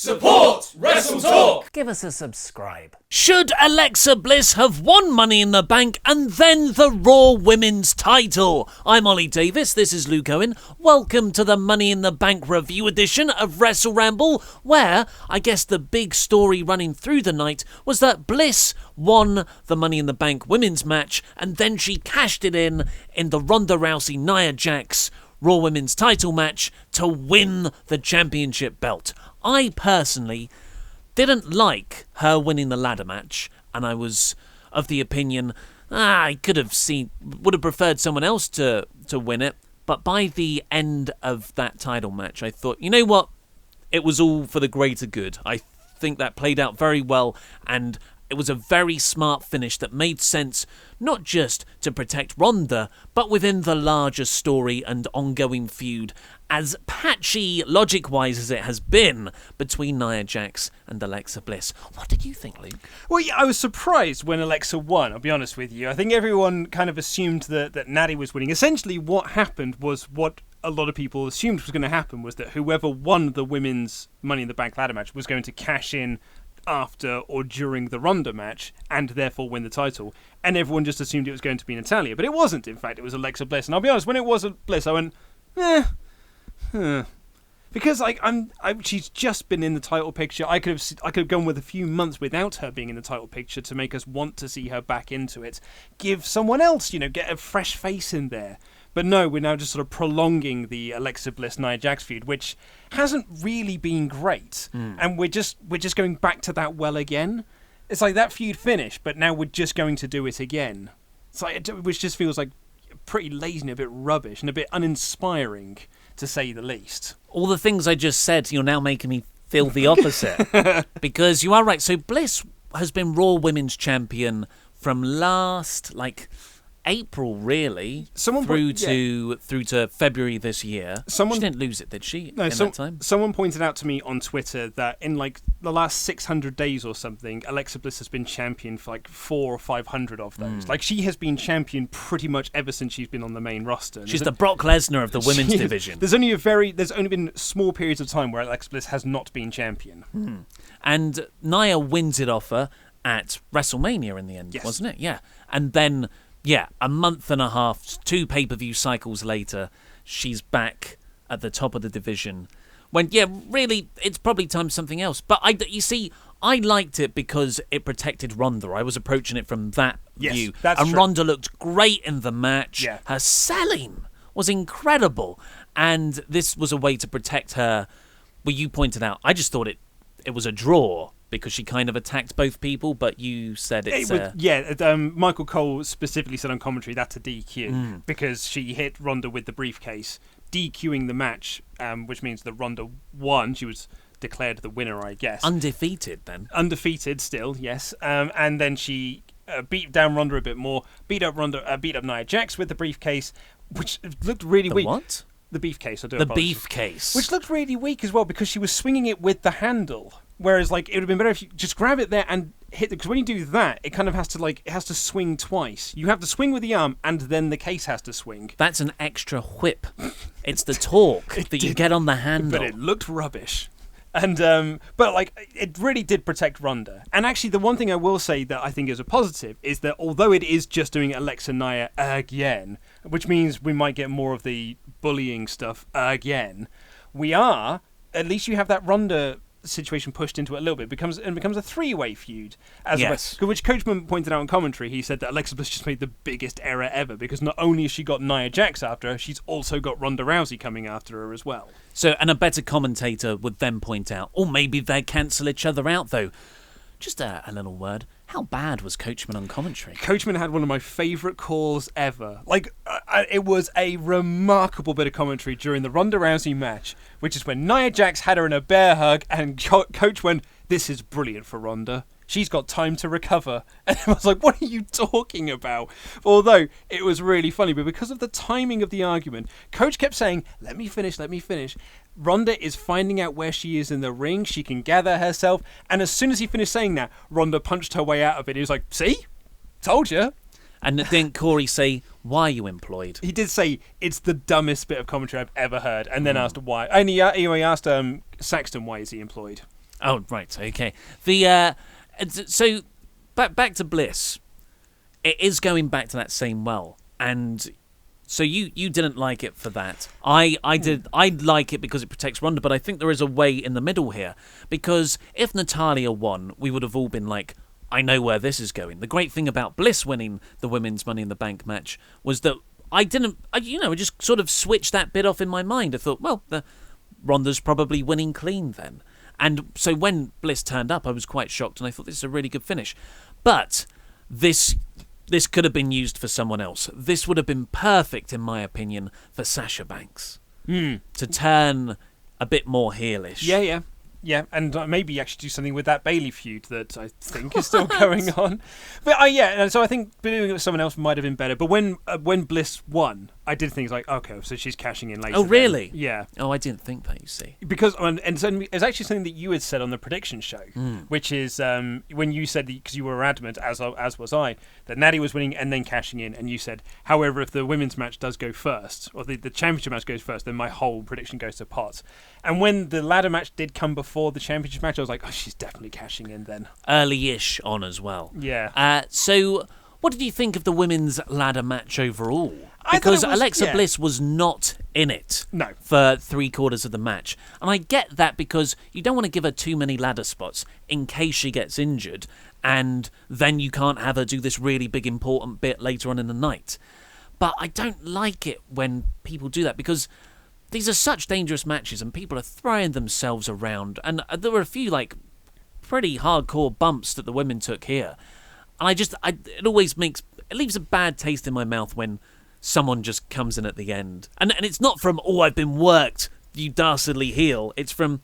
Support WrestleTalk! Give us a subscribe. Should Alexa Bliss have won Money in the Bank and then the Raw Women's title? I'm Ollie Davis, this is Luke Owen. Welcome to the Money in the Bank review edition of WrestleRamble, where I guess the big story running through the night was that Bliss won the Money in the Bank women's match and then she cashed it in the Ronda Rousey-Nia Jax Raw Women's title match to win the championship belt. I personally didn't like her winning the ladder match, and I was of the opinion would have preferred someone else to win it. But by the end of that title match, I thought, you know what? It was all for the greater good. I think that played out very well, and it was a very smart finish that made sense, not just to protect Ronda, but within the larger story and ongoing feud, as patchy, logic-wise as it has been, between Nia Jax and Alexa Bliss. What did you think, Luke? Well, yeah, I was surprised when Alexa won, I'll be honest with you. I think everyone kind of assumed that Natty was winning. Essentially, what happened was what a lot of people assumed was going to happen, was that whoever won the women's Money in the Bank ladder match was going to cash in after or during the Ronda match and therefore win the title, and everyone just assumed it was going to be Natalya, but it wasn't. In fact, it was Alexa Bliss, and I'll be honest, when it was Bliss, I went, because she's just been in the title picture. I could have gone with a few months without her being in the title picture to make us want to see her back into it. Give someone else, get a fresh face in there. But no, we're now just sort of prolonging the Alexa Bliss-Nia Jax feud, which hasn't really been great. And we're just going back to that well again. It's like that feud finished, but now we're just going to do it again. It's like, which just feels like pretty lazy and a bit rubbish and a bit uninspiring, to say the least. All the things I just said, you're now making me feel the opposite. Because you are right. So Bliss has been Raw Women's Champion from last, April, really, through to February this year. She didn't lose it, did she? No, that time? Someone pointed out to me on Twitter that in the last 600 days or something, Alexa Bliss has been champion for 400 or 500 of those. She has been champion pretty much ever since she's been on the main roster. She's the Brock Lesnar of the women's division. There's only been small periods of time where Alexa Bliss has not been champion. And Nia wins it off her at WrestleMania in the end, wasn't it? Yeah. And then, a month and a half, 2 pay-per-view cycles later, she's back at the top of the division. When, really, it's probably time for something else. But I liked it because it protected Ronda. I was approaching it from that view. That's and true. Ronda looked great in the match. Yeah. Her selling was incredible. And this was a way to protect her. Well, you pointed out, I just thought it was a draw, because she kind of attacked both people, but you said Michael Cole specifically said on commentary that's a DQ because she hit Ronda with the briefcase, DQing the match, which means that Ronda won. She was declared the winner, I guess. Undefeated, then. Undefeated still, yes. And then she beat down Ronda a bit more, beat up Nia Jax with the briefcase, which looked really weak. What? The beefcase, The beefcase. Which looked really weak as well because she was swinging it with the handle. Whereas, it would have been better if you just grab it there and hit it. Because when you do that, it kind of has to swing twice. You have to swing with the arm, and then the case has to swing. That's an extra whip. It's the torque that you get on the handle. But it looked rubbish. And it really did protect Ronda. And actually, the one thing I will say that I think is a positive is that although it is just doing Alexa Nia again, which means we might get more of the bullying stuff again, at least you have that Ronda situation pushed into it a little bit. It becomes a 3-way feud. Which Coachman pointed out in commentary. He said that Alexa Bliss just made the biggest error ever because not only has she got Nia Jax after her, she's also got Ronda Rousey coming after her as well. So, and a better commentator would then point out, or maybe they cancel each other out though. Just a little word. How bad was Coachman on commentary? Coachman had one of my favourite calls ever. It was a remarkable bit of commentary during the Ronda Rousey match, which is when Nia Jax had her in a bear hug, and Coach went, "This is brilliant for Ronda. She's got time to recover." And I was like, what are you talking about? Although, it was really funny, but because of the timing of the argument, Coach kept saying, let me finish. Ronda is finding out where she is in the ring. She can gather herself. And as soon as he finished saying that, Ronda punched her way out of it. He was like, see? Told you. And didn't Corey say, why are you employed? He did say, it's the dumbest bit of commentary I've ever heard. And then asked why. And he asked Saxton, why is he employed? Oh, right, okay. So back to Bliss. It is going back to that same well, and so you didn't like it for that. I did. I like it because it protects Ronda, but I think there is a way in the middle here, because if Natalya won, we would have all been like, I know where this is going. The great thing about Bliss winning the women's Money in the Bank match was that I just sort of switched that bit off in my mind. I thought, well, Ronda's probably winning clean then. And so when Bliss turned up, I was quite shocked, and I thought this is a really good finish. But this could have been used for someone else. This would have been perfect, in my opinion, for Sasha Banks to turn a bit more heelish. Yeah, and maybe actually do something with that Bayley feud that I think is still going on. But and so I think doing it with someone else might have been better. But when Bliss won, I did think like, okay, so she's cashing in later. Oh, really? Then. Yeah. Oh, I didn't think that, you see. Because and so it's actually something that you had said on the prediction show, which is when you said, because you were adamant, as was I, that Natty was winning and then cashing in, and you said, however, if the women's match does go first, or the championship match goes first, then my whole prediction goes to pot. And when the ladder match did come before the championship match, I was like, oh, she's definitely cashing in then. Early-ish on as well. Yeah. So what did you think of the women's ladder match overall? Because Alexa Bliss was not in it for 3/4 of the match. And I get that, because you don't want to give her too many ladder spots in case she gets injured, and then you can't have her do this really big important bit later on in the night. But I don't like it when people do that, because these are such dangerous matches and people are throwing themselves around. And there were a few pretty hardcore bumps that the women took here. And it leaves a bad taste in my mouth when someone just comes in at the end. And it's not from, oh, I've been worked, you dastardly heel. It's from,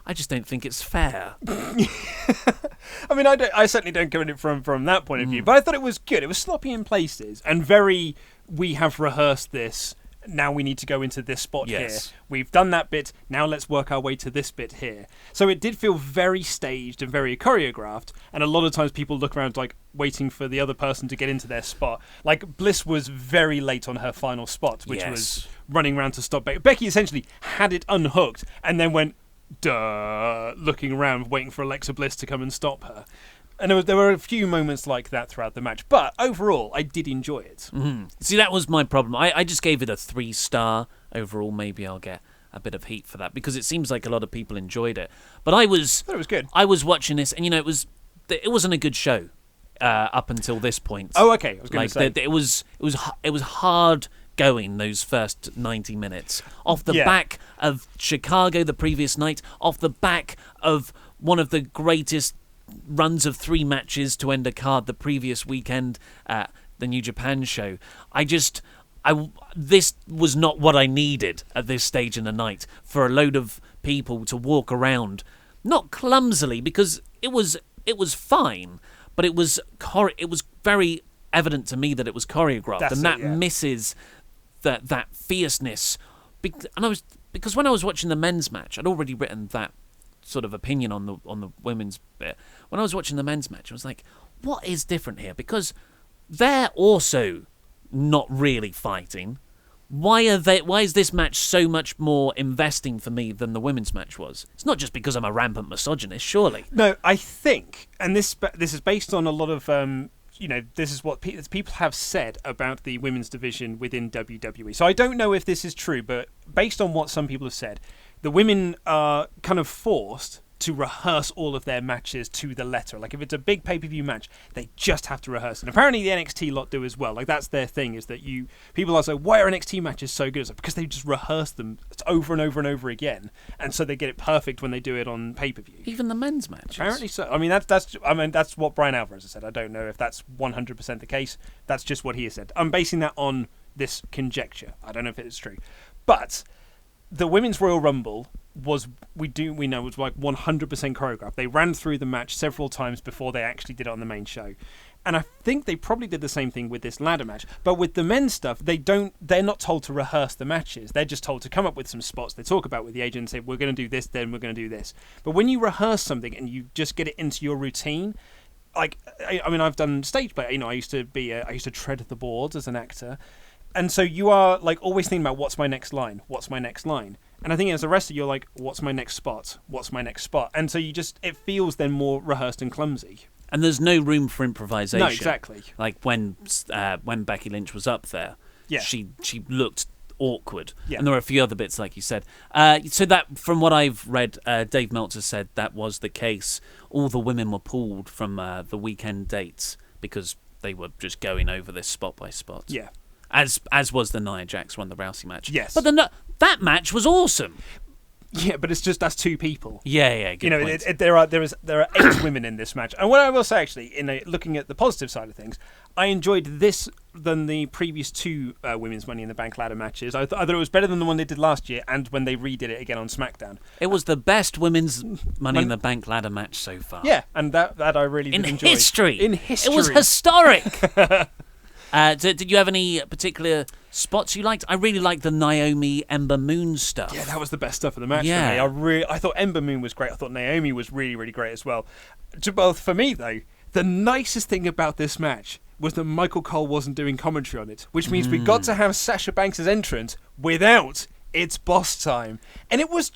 I just don't think it's fair. I mean, I certainly don't go in it from that point of view, but I thought it was good. It was sloppy in places and very, we have rehearsed this, now we need to go into this spot here. We've done that bit, now let's work our way to this bit here. So it did feel very staged and very choreographed, and a lot of times people look around waiting for the other person to get into their spot. Like, Bliss was very late on her final spot, which was running around to stop Becky. Becky essentially had it unhooked and then went, duh, looking around, waiting for Alexa Bliss to come and stop her. And there were a few moments like that throughout the match. But overall, I did enjoy it. See, that was my problem. I just gave it a 3-star overall. Maybe I'll get a bit of heat for that, because it seems like a lot of people enjoyed it. But I thought it was good. I was watching this, and it wasn't a good show up until this point. Oh, okay. I was going to say it was hard going those first 90 minutes off the back of Chicago the previous night, off the back of one of the greatest runs of 3 matches to end a card the previous weekend at the New Japan show. This was not what I needed at this stage in the night, for a load of people to walk around, not clumsily, because it was fine, but it was very evident to me that it was choreographed, that misses that fierceness. Because when I was watching the men's match, I'd already written that sort of opinion on the women's bit. When I was watching the men's match, I was like, what is different here? Because they're also not really fighting. Why is this match so much more investing for me than the women's match was? It's not just because I'm a rampant misogynist, surely. No, I think, and this is based on a lot of this is what people have said about the women's division within WWE. So I don't know if this is true, but based on what some people have said, the women are kind of forced to rehearse all of their matches to the letter. Like, if it's a big pay-per-view match, they just have to rehearse. And apparently the NXT lot do as well. Like, that's their thing, is that people are saying, why are NXT matches so good? It's like, because they just rehearse them over and over and over again. And so they get it perfect when they do it on pay-per-view. Even the men's matches? Apparently so. I mean, that's what Bryan Alvarez has said. I don't know if that's 100% the case. That's just what he has said. I'm basing that on this conjecture. I don't know if it is true. But the Women's Royal Rumble was like 100% choreographed. They ran through the match several times before they actually did it on the main show. And I think they probably did the same thing with this ladder match. But with the men's stuff, they're not told to rehearse the matches. They're just told to come up with some spots. They talk about with the agent and say, we're going to do this, then we're going to do this. But when you rehearse something and you just get it into your routine, like, I mean, I've done stage play. I used to tread the boards as an actor. And so you are like always thinking about what's my next line? What's my next line? And I think as a wrestler, you're like, what's my next spot? What's my next spot? And so it feels then more rehearsed and clumsy. And there's no room for improvisation. No, exactly. Like when Becky Lynch was up there, she looked awkward. Yeah. And there were a few other bits, like you said. So that, from what I've read, Dave Meltzer said that was the case. All the women were pulled from the weekend dates because they were just going over this spot by spot. Yeah. As was the Nia Jax Ronda Rousey match. Yes. But that match was awesome. Yeah, but it's just that's two people. Yeah. Good point. There are 8 women in this match, and what I will say actually, looking at the positive side of things, I enjoyed this than the previous 2 women's Money in the Bank ladder matches. I thought it was better than the one they did last year, and when they redid it again on SmackDown. It was the best women's Money in the Bank ladder match so far. Yeah, and that I really did enjoy. In history, it was historic. Did you have any particular spots you liked? I really liked the Naomi Ember Moon stuff. Yeah, that was the best stuff of the match for me. I thought Ember Moon was great. I thought Naomi was really, really great as well. Both for me, though, the nicest thing about this match was that Michael Cole wasn't doing commentary on it, which means we got to have Sasha Banks' entrance without It's Boss Time. And it was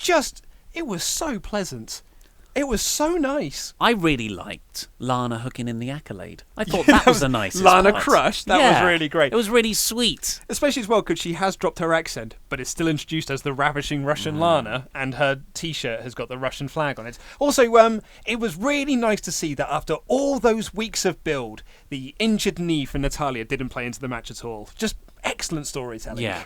so pleasant. It was so nice. I really liked Lana hooking in the accolade. I thought that was the nicest Lana part. Crush. That was really great. It was really sweet. Especially as well because she has dropped her accent, but it's still introduced as the ravishing Russian Lana, and her T-shirt has got the Russian flag on it. Also, it was really nice to see that after all those weeks of build, the injured knee for Natalya didn't play into the match at all. Just excellent storytelling. Yeah.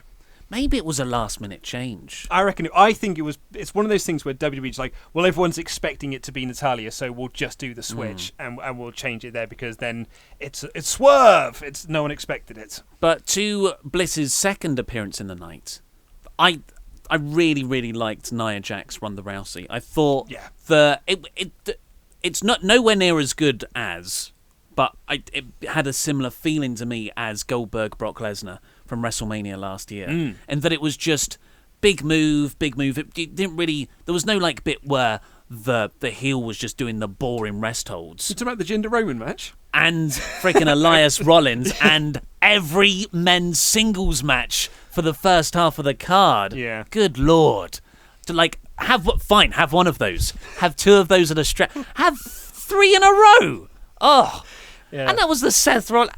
Maybe it was a last-minute change. I think it's one of those things where WWE's like, well, everyone's expecting it to be Natalya, so we'll just do the switch and we'll change it there because then it's swerve. No one expected it. But to Bliss's second appearance in the night, I really, really liked Nia Jax Ronda Rousey. I thought it's not nowhere near as good as, but it had a similar feeling to me as Goldberg Brock Lesnar from WrestleMania last year, and that it was just big move. It didn't really. There was no bit where the heel was just doing the boring rest holds. You talking about the Jinder Roman match? And freaking Elias Rollins and every men's singles match for the first half of the card. Yeah. Good Lord. To have one of those. Have 2 of those at a stretch. Have 3 in a row. Oh. Yeah. And that was the Seth Rollins.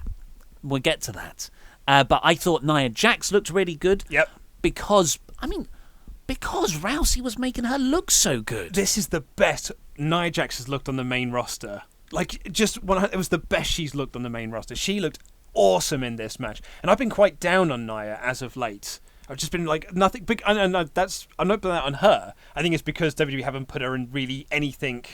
We'll get to that. But I thought Nia Jax looked really good. Yep. Because Rousey was making her look so good. This is the best Nia Jax has looked on the main roster. It was the best she's looked on the main roster. She looked awesome in this match. And I've been quite down on Nia as of late. I've just been nothing big. And I'm not putting that on her. I think it's because WWE haven't put her in really anything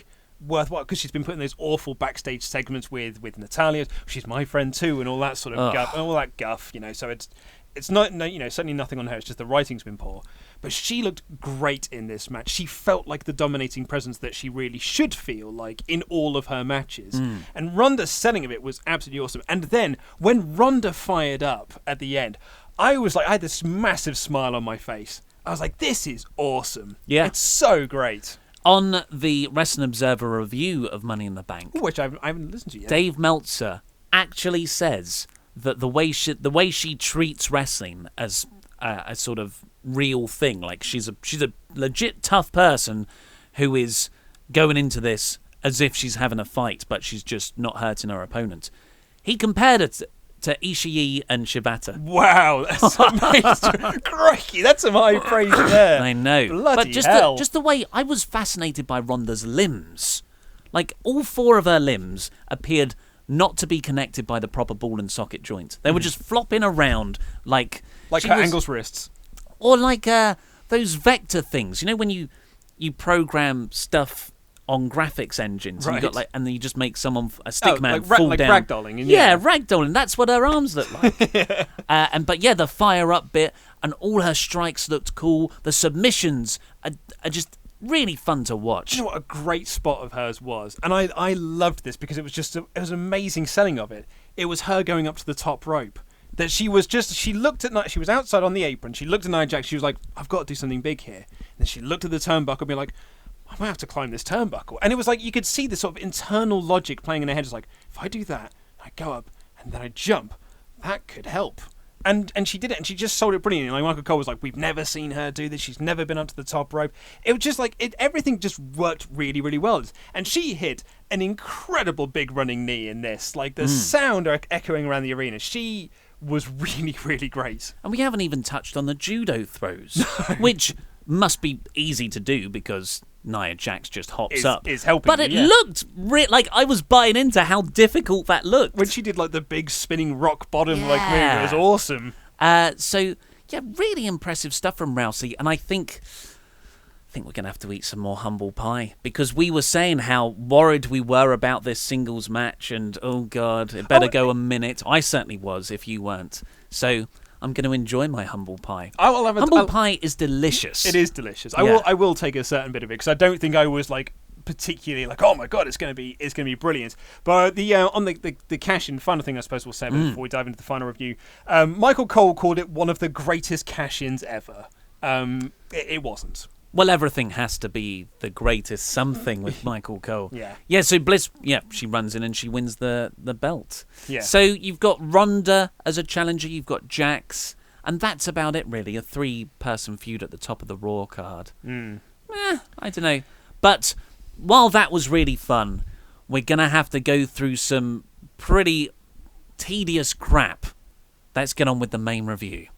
worthwhile, because she's been putting those awful backstage segments with Natalya. She's my friend too, and all that sort of guff, and all that guff, So it's not, certainly nothing on her. It's just the writing's been poor. But she looked great in this match. She felt like the dominating presence that she really should feel like in all of her matches. And Ronda's selling of it was absolutely awesome. And then when Ronda fired up at the end, I had this massive smile on my face. I was like, this is awesome. Yeah, it's so great. On the Wrestling Observer review of Money in the Bank, which I haven't listened to yet, Dave Meltzer actually says that the way she treats wrestling as a sort of real thing, like she's a legit tough person who is going into this as if she's having a fight, but she's just not hurting her opponent. He compared it to Ishii and Shibata. Wow, that's amazing. Crikey, that's some high praise there. I know. Bloody but hell. Just the way I was fascinated by Ronda's limbs. All 4 of her limbs appeared not to be connected by the proper ball and socket joint. They were just flopping around like her Angle's wrists. Or those vector things. When you program stuff on graphics engines, right. And you got and then you just make someone a stick man fall down. Like ragdolling. Yeah, ragdolling. That's what her arms look like. The fire up bit and all her strikes looked cool. The submissions are just really fun to watch. Do you know what a great spot of hers was? And I loved this because it was amazing selling of it. It was her going up to the top rope. That she looked at she was outside on the apron. She looked at Nia Jax. She was like, I've got to do something big here. And then she looked at the turnbuckle and be like, I might have to climb this turnbuckle. And it was like you could see the sort of internal logic playing in her head. It's like, if I do that, I go up and then I jump, that could help. And she did it, and she just sold it brilliantly. Like Michael Cole was like, we've never seen her do this. She's never been up to the top rope. It was just like everything just worked really, really well. And she hit an incredible big running knee in this. Like the sound echoing around the arena. She was really, really great. And we haven't even touched on the judo throws, which must be easy to do because Nia Jax just hops up. Is helping. But it looked like I was buying into how difficult that looked. When she did like the big spinning rock bottom like move, it was awesome. So yeah, really impressive stuff from Rousey, and I think we're going to have to eat some more humble pie because we were saying how worried we were about this singles match and, oh, God, it better go a minute. I certainly was if you weren't. So I'm going to enjoy my humble pie. Humble pie is delicious. It is delicious. I will take a certain bit of it because I don't think I was like particularly like, oh my God, it's going to be brilliant. But on the cash-in, final thing I suppose we'll say before we dive into the final review, Michael Cole called it one of the greatest cash-ins ever. It wasn't. Well, everything has to be the greatest something with Michael Cole. Yeah. So Bliss, she runs in and she wins the belt. Yeah. So you've got Ronda as a challenger, you've got Jax, and that's about it, really. A 3-person feud at the top of the Raw card. I don't know. But while that was really fun, we're going to have to go through some pretty tedious crap. Let's get on with the main review.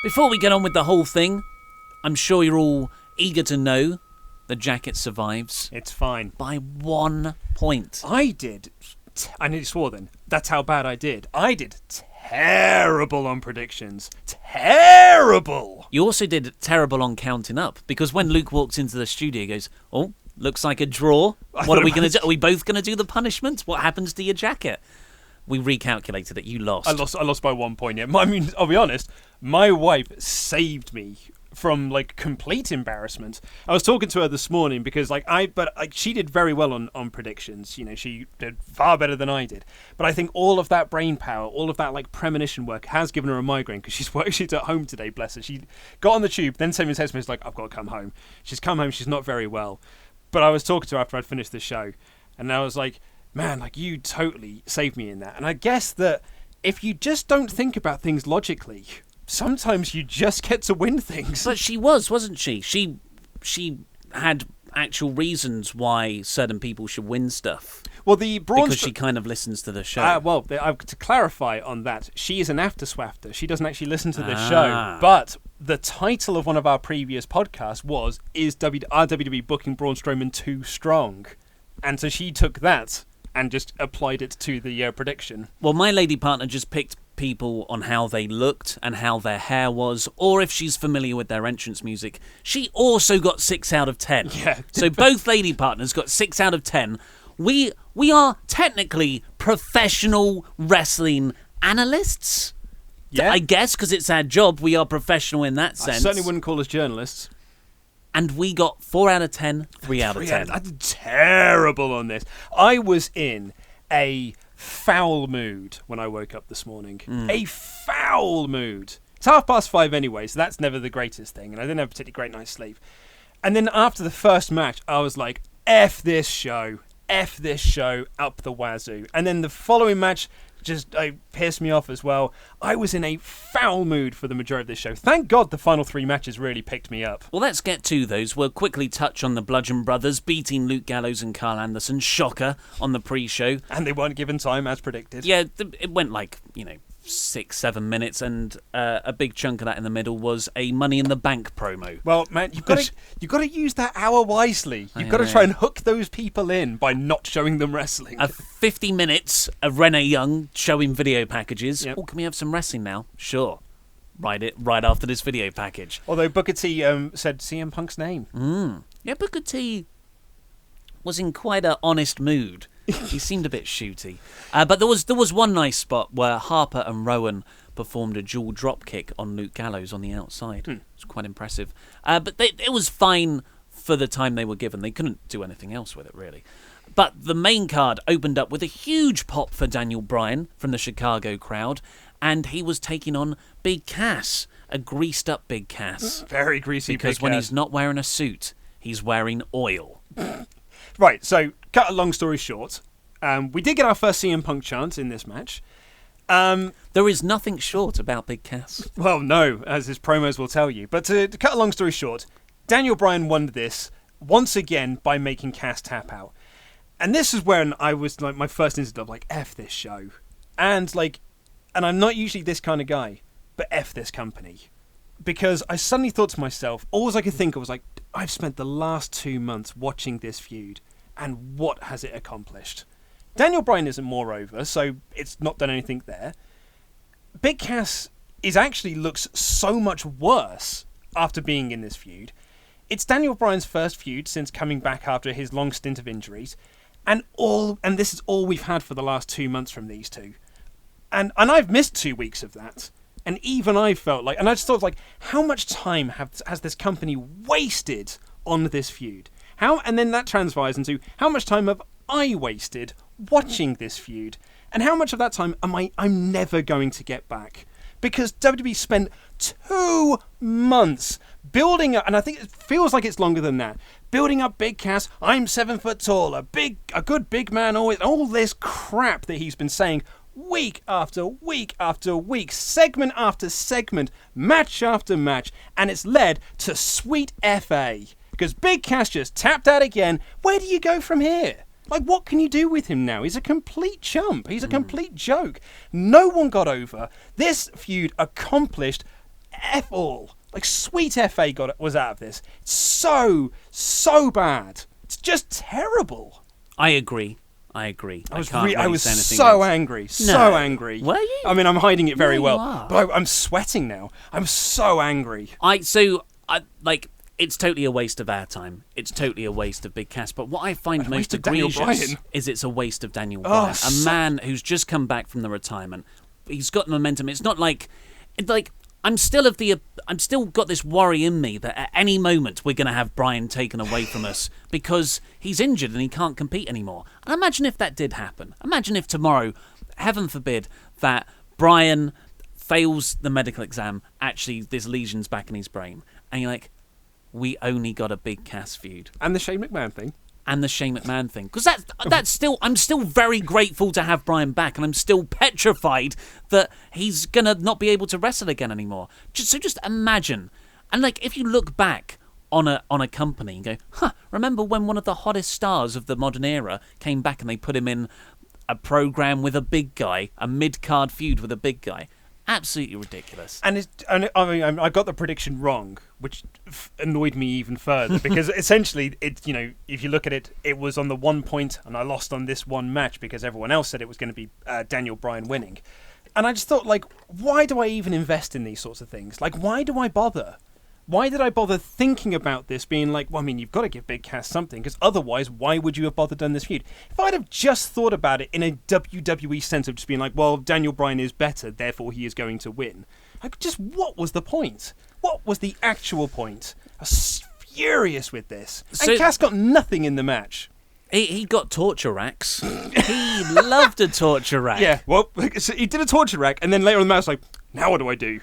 Before we get on with the whole thing, I'm sure you're all eager to know the jacket survives. It's fine. By 1 point. I nearly swore then. That's how bad I did. I did terrible on predictions. Terrible! You also did terrible on counting up, because when Luke walks into the studio, he goes, oh, looks like a draw. What are we going to do? Are we both going to do the punishment? What happens to your jacket? We recalculated it. You lost. I lost by 1 point. Yeah. I mean, I'll be honest. My wife saved me from like complete embarrassment. I was talking to her this morning because she did very well on predictions. You know, she did far better than I did. But I think all of that brain power, all of that like premonition work has given her a migraine because she's at home today, bless her. She got on the tube, then sent me a text message like, I've got to come home. She's come home, she's not very well. But I was talking to her after I'd finished the show, and I was like, man, like you totally saved me in that. And I guess that if you just don't think about things logically, sometimes you just get to win things. But she wasn't she? She had actual reasons why certain people should win stuff. Well, because she kind of listens to the show. To clarify on that, she is an after-swafter. She doesn't actually listen to the show. But the title of one of our previous podcasts was, Is WWE booking Braun Strowman too strong? And so she took that and just applied it to the prediction. Well, my lady partner just picked people on how they looked and how their hair was, or if she's familiar with their entrance music. She also got 6 out of 10. Yeah. So both lady partners got 6 out of 10. We are technically professional wrestling analysts. Yeah. I guess, because it's our job. We are professional in that sense. I certainly wouldn't call us journalists. And we got 4 out of 10, 3 out of 10. I did terrible on this. I was in a foul mood when I woke up this morning. A foul mood. It's 5:30 anyway, so that's never the greatest thing. And I didn't have a particularly great night's sleep. And then after the first match, I was like, F this show up the wazoo. And then the following match just pissed me off as well. I was in a foul mood for the majority of this show. Thank God the final 3 matches really picked me up. Well, let's get to those. We'll quickly touch on the Bludgeon Brothers beating Luke Gallows and Carl Anderson. Shocker on the pre-show. And they weren't given time as predicted. Yeah, it went 6-7 minutes, and a big chunk of that in the middle was a Money in the Bank promo. Well, man, you've got to use that hour wisely. You've got to try and hook those people in by not showing them wrestling. 50 minutes of Renee Young showing video packages. Yep. Oh, can we have some wrestling now? Sure. Write it right after this video package. Although Booker T said CM Punk's name. Yeah, Booker T was in quite an honest mood. He seemed a bit shooty. But there was one nice spot where Harper and Rowan performed a dual drop kick on Luke Gallows on the outside. It was quite impressive. But it was fine for the time they were given. They couldn't do anything else with it, really. But the main card opened up with a huge pop for Daniel Bryan from the Chicago crowd, and he was taking on Big Cass, a greased-up Big Cass. Very greasy Big Cass. Because when he's not wearing a suit, he's wearing oil. Right, so cut a long story short, we did get our first CM Punk chance in this match, There is nothing short about Big Cass. Well, no, as his promos will tell you. But to cut a long story short, Daniel Bryan won this once again by making Cass tap out. And this is when I was like, my first instinct of like, F this show. And I'm not usually this kind of guy, but F this company. Because I suddenly thought to myself, all I could think of was like, I've spent the last 2 months watching this feud, and what has it accomplished? Daniel Bryan isn't moreover, so it's not done anything there. Big Cass actually looks so much worse after being in this feud. It's Daniel Bryan's first feud since coming back after his long stint of injuries, and this is all we've had for the last 2 months from these two. And I've missed 2 weeks of that. And even I felt like, and I just thought like, how much time has this company wasted on this feud? And then that transpires into how much time have I wasted watching this feud? And how much of that time I'm never going to get back? Because WWE spent 2 months building up, and I think it feels like it's longer than that, building up Big Cass. I'm 7 foot tall, a good big man, always, all this crap that he's been saying week after week after week, segment after segment, match after match, and it's led to sweet FA. Because Big Cass just tapped out again. Where do you go from here? Like, what can you do with him now? He's a complete chump. He's a complete joke. No one got over. This feud accomplished F all. Like, sweet FA was out of this. It's so bad. It's just terrible. I agree. I was so angry. So angry. Were you? I mean, I'm hiding it very you well. are. But I'm sweating now. I'm so angry. It's totally a waste of our time. It's totally a waste of Big Cass. But what I find most waste of Daniel egregious Bryan. is it's a waste of Daniel Bryan. A man who's just come back from the retirement. He's got momentum. It's not like I'm still got this worry in me that at any moment we're going to have Bryan taken away from us because he's injured and he can't compete anymore. And imagine if that did happen. Imagine if tomorrow, heaven forbid, that Bryan fails the medical exam, actually this lesion's back in his brain, and you're like, we only got a Big Cass feud. And the Shane McMahon thing. Because that's still, I'm still very grateful to have Bryan back, and I'm still petrified that he's gonna not be able to wrestle again anymore. Just imagine, and like if you look back on a company and go, remember when one of the hottest stars of the modern era came back and they put him in a program with a big guy, a mid-card feud with a big guy. Absolutely ridiculous. And I got the prediction wrong, which annoyed me even further because essentially, if you look at it, it was on the 1 point, and I lost on this one match because everyone else said it was going to be Daniel Bryan winning, and I just thought, like, why do I even invest in these sorts of things? Like, why do I bother? Why did I bother thinking about this being like, well, I mean, you've got to give Big Cass something, because otherwise, why would you have bothered done this feud? If I'd have just thought about it in a WWE sense of just being like, well, Daniel Bryan is better, therefore he is going to win. Like, just what was the point? What was the actual point? I was furious with this. And Cass got nothing in the match. He got torture racks. He loved a torture rack. Yeah, well, so he did a torture rack, and then later on the match, like, now what do I do?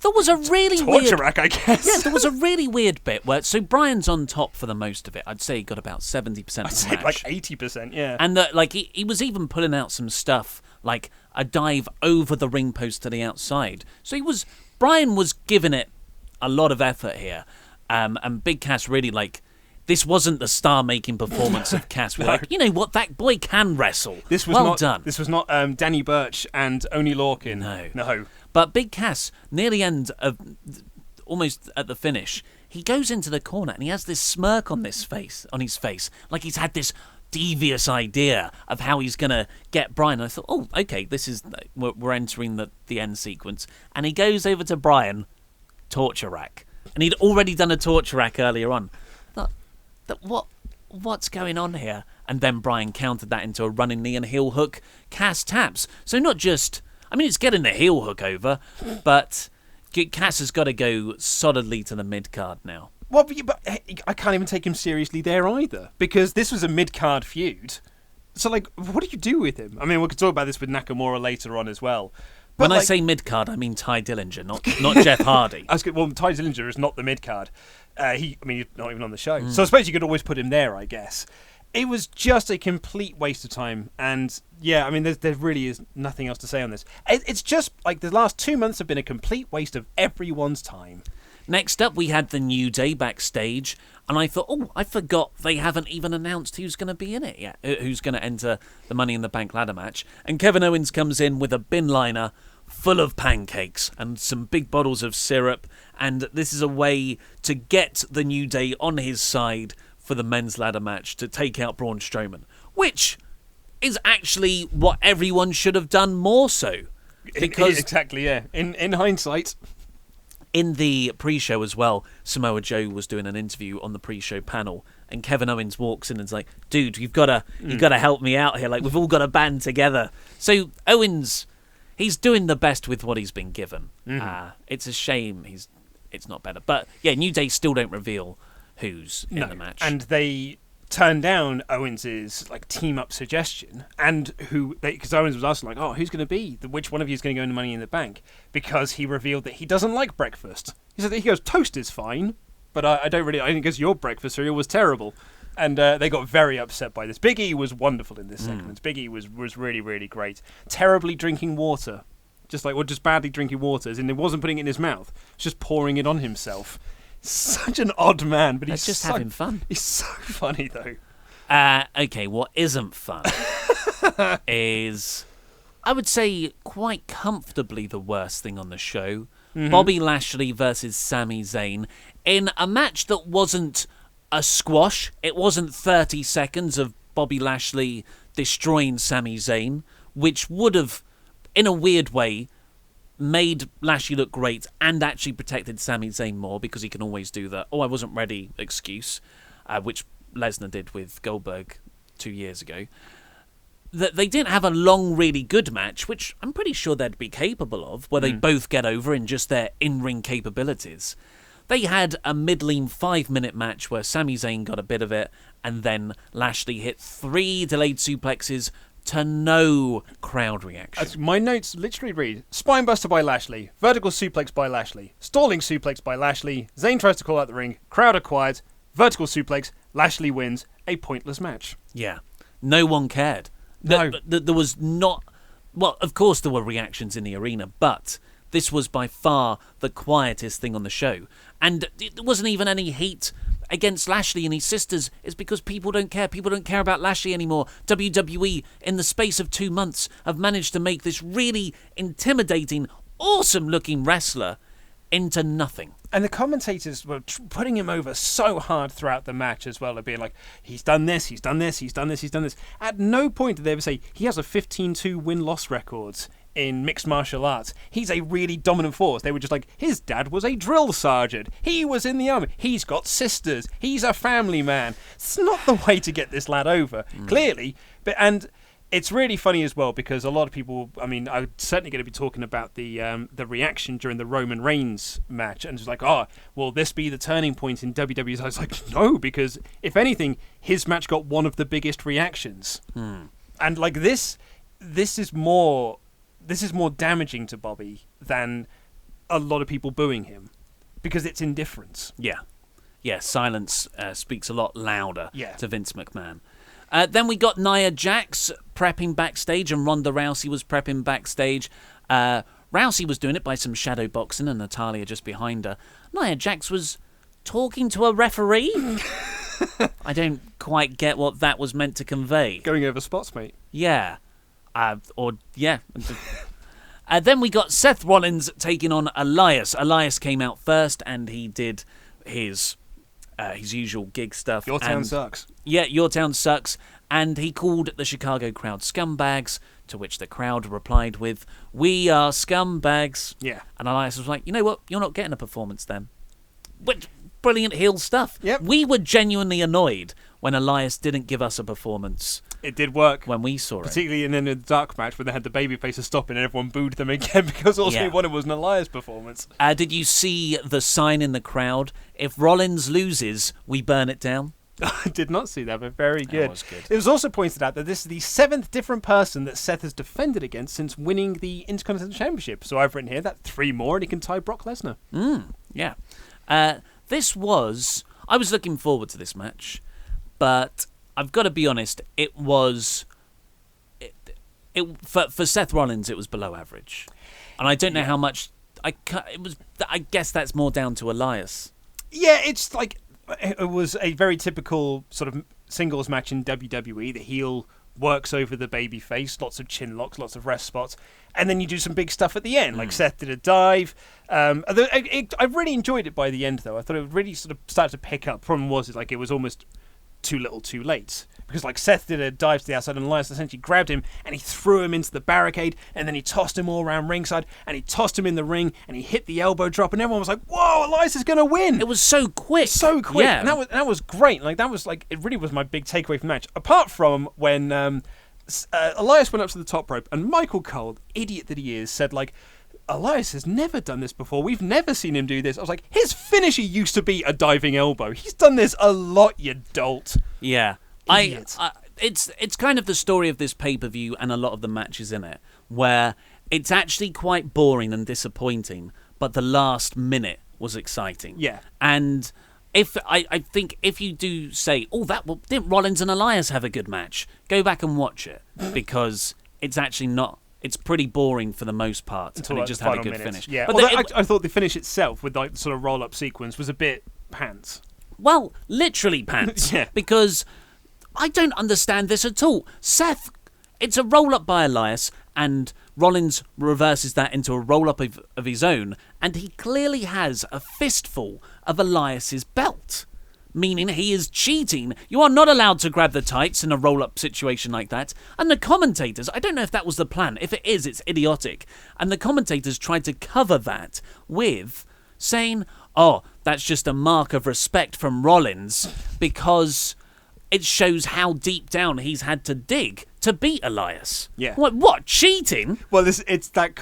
There was a really torture rack, I guess. Yeah, there was a really weird bit where Bryan's on top for the most of it. I'd say he got about 70% of the match. I'd say like 80%, yeah. And he was even pulling out some stuff like a dive over the ring post to the outside. So Bryan was giving it a lot of effort here, and Big Cass really this wasn't the star-making performance of Cass. We're like, you know what, that boy can wrestle. This was done. This was not Danny Burch and Oney Lorcan. No. But Big Cass, near the end of, almost at the finish, he goes into the corner and he has this smirk on his face, like he's had this devious idea of how he's gonna get Bryan. And I thought, oh, okay, we're entering the end sequence, and he goes over to Bryan, torture rack, and he'd already done a torture rack earlier on. What's going on here? And then Bryan countered that into a running knee and heel hook. Cass taps. So not just, it's getting the heel hook over, but Cass has got to go solidly to the mid-card now. Well, but I can't even take him seriously there either, because this was a mid-card feud. So, what do you do with him? We could talk about this with Nakamura later on as well. But when I say mid-card, I mean Ty Dillinger, not Jeff Hardy. Ty Dillinger is not the mid-card. He's not even on the show. So I suppose you could always put him there, I guess. It was just a complete waste of time. And yeah, I mean, there really is nothing else to say on this. It's just like the last 2 months have been a complete waste of everyone's time. Next up, we had the New Day backstage, and I thought, I forgot they haven't even announced who's going to be in it yet, who's going to enter the Money in the Bank ladder match. And Kevin Owens comes in with a bin liner full of pancakes and some big bottles of syrup, and this is a way to get the New Day on his side for the men's ladder match to take out Braun Strowman, which is actually what everyone should have done more so. Because exactly, yeah. In hindsight... In the pre-show as well, Samoa Joe was doing an interview on the pre-show panel, and Kevin Owens walks in and's like, "Dude, you've got to help me out here. Like, we've all got to band together." So Owens, he's doing the best with what he's been given. It's a shame it's not better, but yeah, New Day still don't reveal who's in the match, and they turned down Owens's like team up suggestion, and because Owens was asking like, who's going to be which one of you is going to go into Money in the Bank, because he revealed that he doesn't like breakfast. He goes, toast is fine, but I think because your breakfast cereal was terrible. And they got very upset by this. Big E was wonderful in this segment. Big E was really, really great. Terribly drinking water, just badly drinking water, as in he wasn't putting it in his mouth, just pouring it on himself. Such an odd man, but he's just having fun. He's so funny though. Okay, what isn't fun is, I would say, quite comfortably the worst thing on the show. Bobby Lashley versus Sami Zayn in a match that wasn't a squash. It wasn't 30 seconds of Bobby Lashley destroying Sami Zayn, which would have, in a weird way, made Lashley look great and actually protected Sami Zayn more, because he can always do the I wasn't ready excuse, which Lesnar did with Goldberg 2 years ago. That they didn't have a long, really good match, which I'm pretty sure they'd be capable of, where they both get over in just their in-ring capabilities. They had a middling 5-minute match where Sami Zayn got a bit of it, and then Lashley hit 3 delayed suplexes to no crowd reaction. My notes literally read: spinebuster by Lashley, vertical suplex by Lashley, stalling suplex by Lashley, Zayn tries to call out the ring, crowd acquired, vertical suplex, Lashley wins, a pointless match. Yeah. No one cared. No. There was not... Well, of course there were reactions in the arena, but this was by far the quietest thing on the show. And there wasn't even any heat against Lashley and his sisters. It's because people don't care. People don't care about Lashley anymore. WWE, in the space of 2 months, have managed to make this really intimidating, awesome-looking wrestler into nothing. And the commentators were putting him over so hard throughout the match as well, of being like, he's done this, he's done this, he's done this, he's done this. At no point did they ever say, he has a 15-2 win-loss record in mixed martial arts. He's a really dominant force. They were just like, his dad was a drill sergeant. He was in the army. He's got sisters. He's a family man. It's not the way to get this lad over, clearly. And it's really funny as well, because a lot of people, I mean, I'm certainly going to be talking about the reaction during the Roman Reigns match, and it's like, will this be the turning point in WWE? I was like, no, because if anything, his match got one of the biggest reactions. And like this is more damaging to Bobby than a lot of people booing him, because it's indifference. Yeah, silence speaks a lot louder to Vince McMahon. Then we got Nia Jax prepping backstage, and Ronda Rousey was prepping backstage. Rousey was doing it by some shadow boxing, and Natalya just behind her. Nia Jax was talking to a referee. I don't quite get what that was meant to convey. Going over spots, mate. Yeah. Then we got Seth Rollins taking on Elias. Elias came out first, and he did his usual gig stuff. Your town sucks. Yeah, your town sucks. And he called the Chicago crowd scumbags, to which the crowd replied with, "We are scumbags." Yeah. And Elias was like, you know what? You're not getting a performance then. Brilliant heel stuff. Yep. We were genuinely annoyed when Elias didn't give us a performance. It did work. When we saw it. Particularly in the dark match, when they had the babyface stopping and everyone booed them again, because all they wanted was an Elias performance. Did you see the sign in the crowd? If Rollins loses, we burn it down. I did not see that, but very good. That was good. It was also pointed out that this is the 7th different person that Seth has defended against since winning the Intercontinental Championship. So I've written here that 3 more and he can tie Brock Lesnar. Yeah. I was looking forward to this match, but I've got to be honest, it was... For Seth Rollins, it was below average. And I don't know how much... I guess that's more down to Elias. Yeah, it's like... It was a very typical sort of singles match in WWE. The heel works over the baby face, lots of chin locks, lots of rest spots, and then you do some big stuff at the end. Like Seth did a dive. I really enjoyed it by the end, though. I thought it really sort of started to pick up. Problem was, like, it was almost too little too late. Because, like, Seth did a dive to the outside, and Elias essentially grabbed him, and he threw him into the barricade, and then he tossed him all around ringside, and he tossed him in the ring, and he hit the elbow drop, and everyone was like, whoa, Elias is going to win! It was so quick. So quick. Yeah. And that was great. Like, that was, like, it really was my big takeaway from the match. Apart from when Elias went up to the top rope, and Michael Cole, idiot that he is, said, like, Elias has never done this before. We've never seen him do this. I was like, his finisher used to be a diving elbow. He's done this a lot, you dolt. Yeah. Idiot. It's kind of the story of this pay-per-view and a lot of the matches in it, where it's actually quite boring and disappointing, but the last minute was exciting. Yeah. And I think if you do say, didn't Rollins and Elias have a good match? Go back and watch it, because it's actually not. It's pretty boring for the most part, and it just had a good finish. Yeah, but I thought the finish itself, with like the sort of roll-up sequence, was a bit pants. Well, literally pants. Yeah. Because I don't understand this at all. Seth, it's a roll-up by Elias, and Rollins reverses that into a roll-up of his own, and he clearly has a fistful of Elias's belt, meaning he is cheating. You are not allowed to grab the tights in a roll-up situation like that. And the commentators, I don't know if that was the plan. If it is, it's idiotic. And the commentators tried to cover that with saying, oh, that's just a mark of respect from Rollins, because it shows how deep down he's had to dig to beat Elias. Yeah. What, cheating? Well, it's that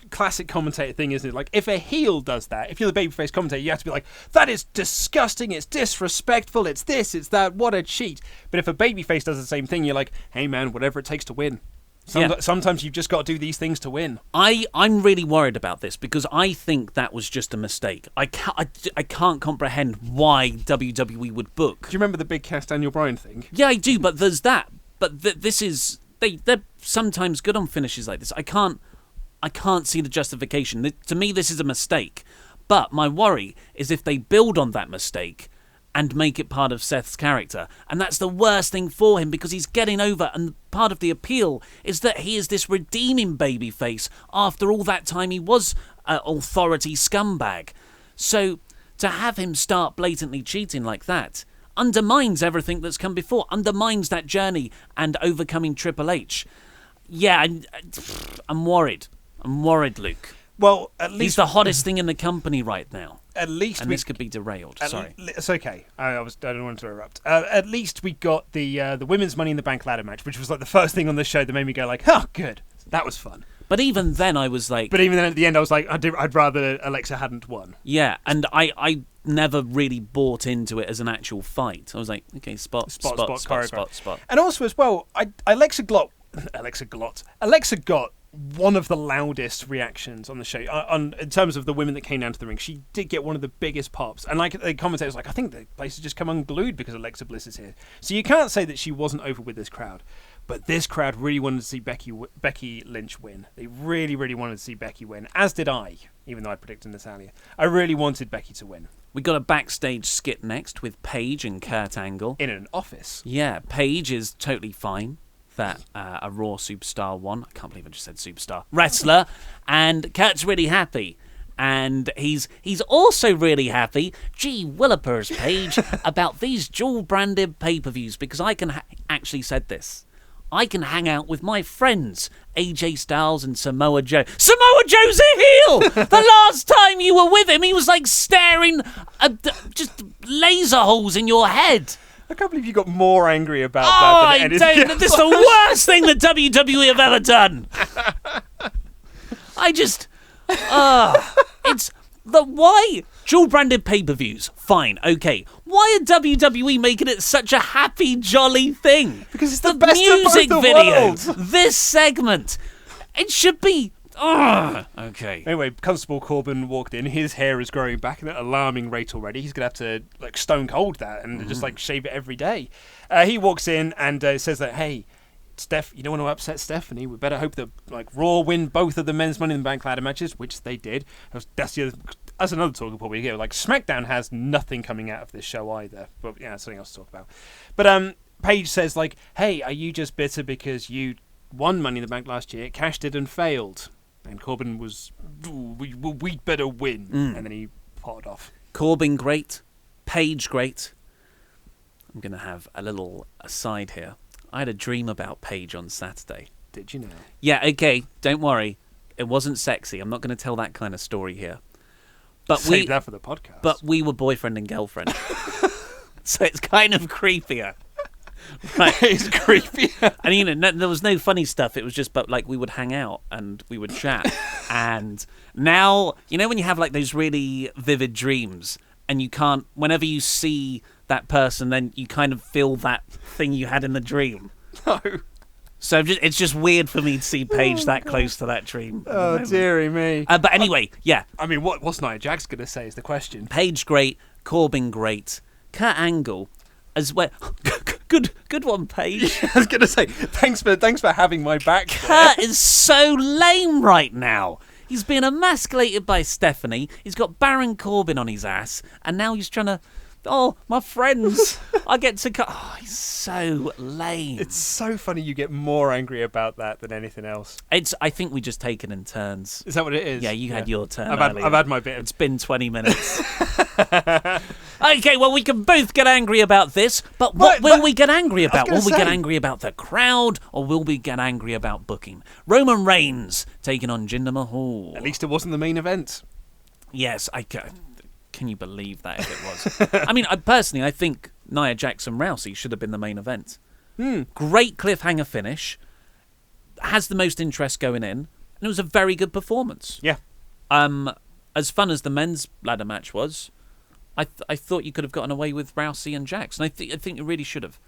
classic commentator thing, isn't it? Like, if a heel does that, if you're the babyface commentator, you have to be like, that is disgusting, it's disrespectful, it's this, it's that, what a cheat. But if a babyface does the same thing, you're like, hey man, whatever it takes to win. Sometimes you've just got to do these things to win. I'm really worried about this, because I think that was just a mistake. I can't comprehend why WWE would book. Do you remember the big Cass Daniel Bryan thing? Yeah, I do, but there's that. But this is... They're sometimes good on finishes like this. I can't see the justification. To me, this is a mistake. But my worry is if they build on that mistake and make it part of Seth's character. And that's the worst thing for him, because he's getting over, and part of the appeal is that he is this redeeming babyface after all that time he was an authority scumbag. So to have him start blatantly cheating like that undermines everything that's come before, undermines that journey and overcoming Triple H. Yeah, I'm worried. I'm worried, Luke. Well, at least he's the hottest thing in the company right now. At least this could be derailed. Sorry, it's okay. I don't want to interrupt. At least we got the women's Money in the Bank ladder match, which was like the first thing on the show that made me go like, oh, good, that was fun. But even then, I was like... But even then, at the end, I was like, I'd rather Alexa hadn't won. Yeah, and I never really bought into it as an actual fight. I was like, okay, spot. And also, as well, Alexa got one of the loudest reactions on the show. In terms of the women that came down to the ring, she did get one of the biggest pops. And like the commentator was like, I think the place has just come unglued because Alexa Bliss is here. So you can't say that she wasn't over with this crowd. But this crowd really wanted to see Becky Lynch win. They really, really wanted to see Becky win, as did I, even though I predicted Natalya. I really wanted Becky to win. We got a backstage skit next with Paige and Kurt Angle. In an office. Yeah, Paige is totally fine that a Raw superstar won. I can't believe I just said superstar. Wrestler. And Kurt's really happy. And he's also really happy, gee Willipers, Paige, about these dual-branded pay-per-views, because I can actually said this. I can hang out with my friends, AJ Styles and Samoa Joe. Samoa Joe's a heel! The last time you were with him, he was like staring at just laser holes in your head. I can't believe you got more angry about that than anything. This is the worst thing that WWE have ever done. It's the why dual-branded pay-per-views. Fine, okay. Why are WWE making it such a happy, jolly thing? Because it's the best music of both videos. This segment, it should be Okay. Anyway, Constable Corbin walked in. His hair is growing back at an alarming rate already. He's going to have to stone cold that and just shave it every day. He walks in and says that, hey, Steph, you don't want to upset Stephanie. We better hope that Raw win both of the men's Money in the Bank ladder matches, which they did. That's another talking point we get. SmackDown has nothing coming out of this show either. But yeah, something else to talk about. But Paige says hey, are you just bitter because you won Money in the Bank last year, cashed it and failed? And Corbin was, we'd better win. And then he potted off. Corbin great, Paige great. I'm going to have a little aside here. I had a dream about Paige on Saturday. Did you know? Yeah, okay, don't worry. It wasn't sexy. I'm not going to tell that kind of story here. But Save that for the podcast. But we were boyfriend and girlfriend. So it's kind of creepier. Right. It's creepier. And there was no funny stuff. It was just we would hang out and we would chat. And now, when you have those really vivid dreams and you can't, whenever you see that person, then you kind of feel that thing you had in the dream. No. So it's just weird for me to see Paige that close to that dream. Oh, dearie me. But anyway, yeah. I mean, what's Nia Jax going to say is the question. Paige great, Corbin great, Kurt Angle as well. Good one, Paige. I was going to say, thanks for having my back. Kurt is so lame right now. He's being emasculated by Stephanie. He's got Baron Corbin on his ass, and now he's trying to. Oh, my friends, I get to cut. Oh, he's so lame. It's so funny you get more angry about that than anything else. I think we just take it in turns. Is that what it is? Yeah, you had your turn. I've had my bit. It's been 20 minutes. Okay, well, we can both get angry about this, but what will we get angry about? Will we get angry about the crowd, or will we get angry about booking? Roman Reigns taking on Jinder Mahal. At least it wasn't the main event. Yes, can you believe that if it was? I mean, I think Nia Jax and Rousey should have been the main event. Great cliffhanger finish. Has the most interest going in. And it was a very good performance. Yeah. As fun as the men's ladder match was, I thought you could have gotten away with Rousey and Jax. And I think you really should have.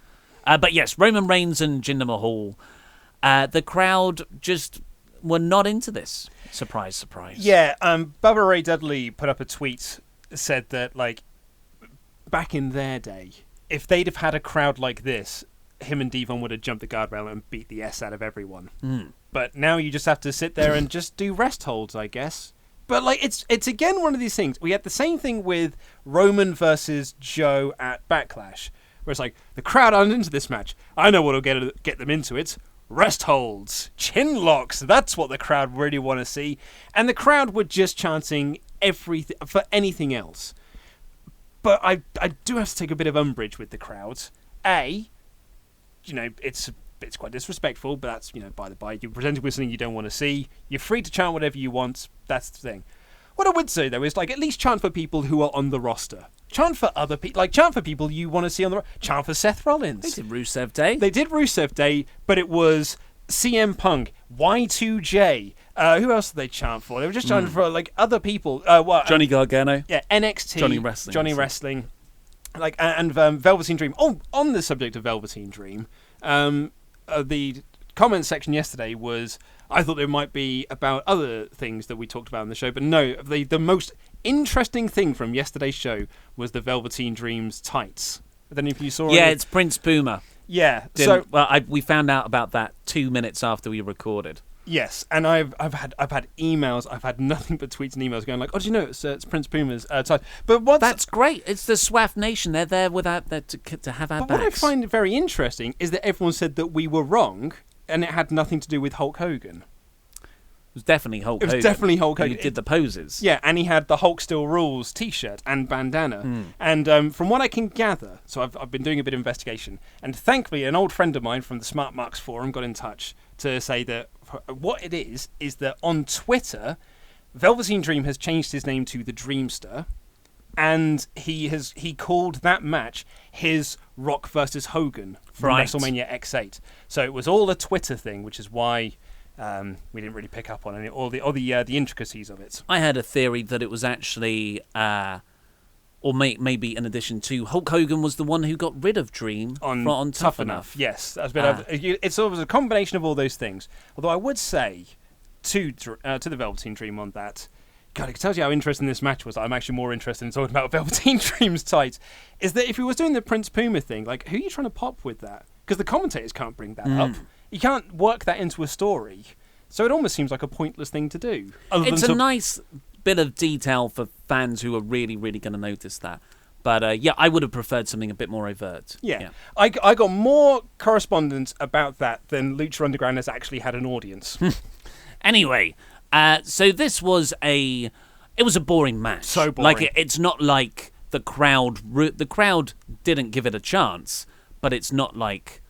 But yes, Roman Reigns and Jinder Mahal. The crowd just were not into this. Surprise, surprise. Yeah. Bubba Ray Dudley put up a tweet, said that back in their day, if they'd have had a crowd like this, him and Devon would have jumped the guardrail and beat the S out of everyone. But now you just have to sit there and just do rest holds, I guess. But it's again one of these things. We had the same thing with Roman versus Joe at Backlash, where it's the crowd aren't into this match. I know what'll get them into it. Rest holds, chin locks. That's what the crowd really want to see. And the crowd were just chanting everything for anything else. But I do have to take a bit of umbrage with the crowd. It's quite disrespectful, but that's by the by. You're presented with something you don't want to see. You're free to chant whatever you want. That's the thing. What I would say though is at least chant for people who are on the roster. Chant for other people. Chant for people you want to see on the roster. Chant for Seth Rollins. They did Rusev Day. They did Rusev Day, but it was CM Punk, Y2J. Who else did they chant for? They were just chanting for other people. Johnny Gargano. Yeah, NXT. Johnny Wrestling. And Velveteen Dream. On the subject of Velveteen Dream, the comment section yesterday was, I thought there might be about other things that we talked about in the show, but no, the most interesting thing from yesterday's show was the Velveteen Dream's tights. I don't know if you saw it. Yeah, it's Prince Puma. Yeah. We found out about that 2 minutes after we recorded. Yes, and I've had emails. I've had nothing but tweets and emails going oh, do you know it's Prince Puma's tights? But that's great. It's the SWAF Nation. They're there without to have our backs. What I find very interesting is that everyone said that we were wrong, and it had nothing to do with Hulk Hogan. It was definitely Hulk Hogan. It was definitely Hulk Hogan. He did the poses. Yeah, and he had the Hulk Still Rules T-shirt and bandana. And from what I can gather, so I've been doing a bit of investigation, and thankfully an old friend of mine from the Smart Marks forum got in touch to say that what it is that on Twitter, Velveteen Dream has changed his name to the Dreamster, and he called that match his Rock versus Hogan from WrestleMania X8. So it was all a Twitter thing, which is why we didn't really pick up on all the intricacies of it. I had a theory that it was actually, or maybe in addition to, Hulk Hogan was the one who got rid of Dream on Tough Enough. Yes, it's always a combination of all those things. Although I would say, to the Velveteen Dream on that. God, it tells you how interesting this match was. I'm actually more interested in talking about Velveteen Dream's tights. Is that if he was doing the Prince Puma thing, like, who are you trying to pop with that? Because the commentators can't bring that up. You can't work that into a story. So it almost seems like a pointless thing to do. It's a nice bit of detail for fans who are really, really going to notice that. But yeah, I would have preferred something a bit more overt. Yeah. I got more correspondence about that than Lucha Underground has actually had an audience. Anyway, so this was a boring match. So boring. Like it's not like the crowd didn't give it a chance, but it's not like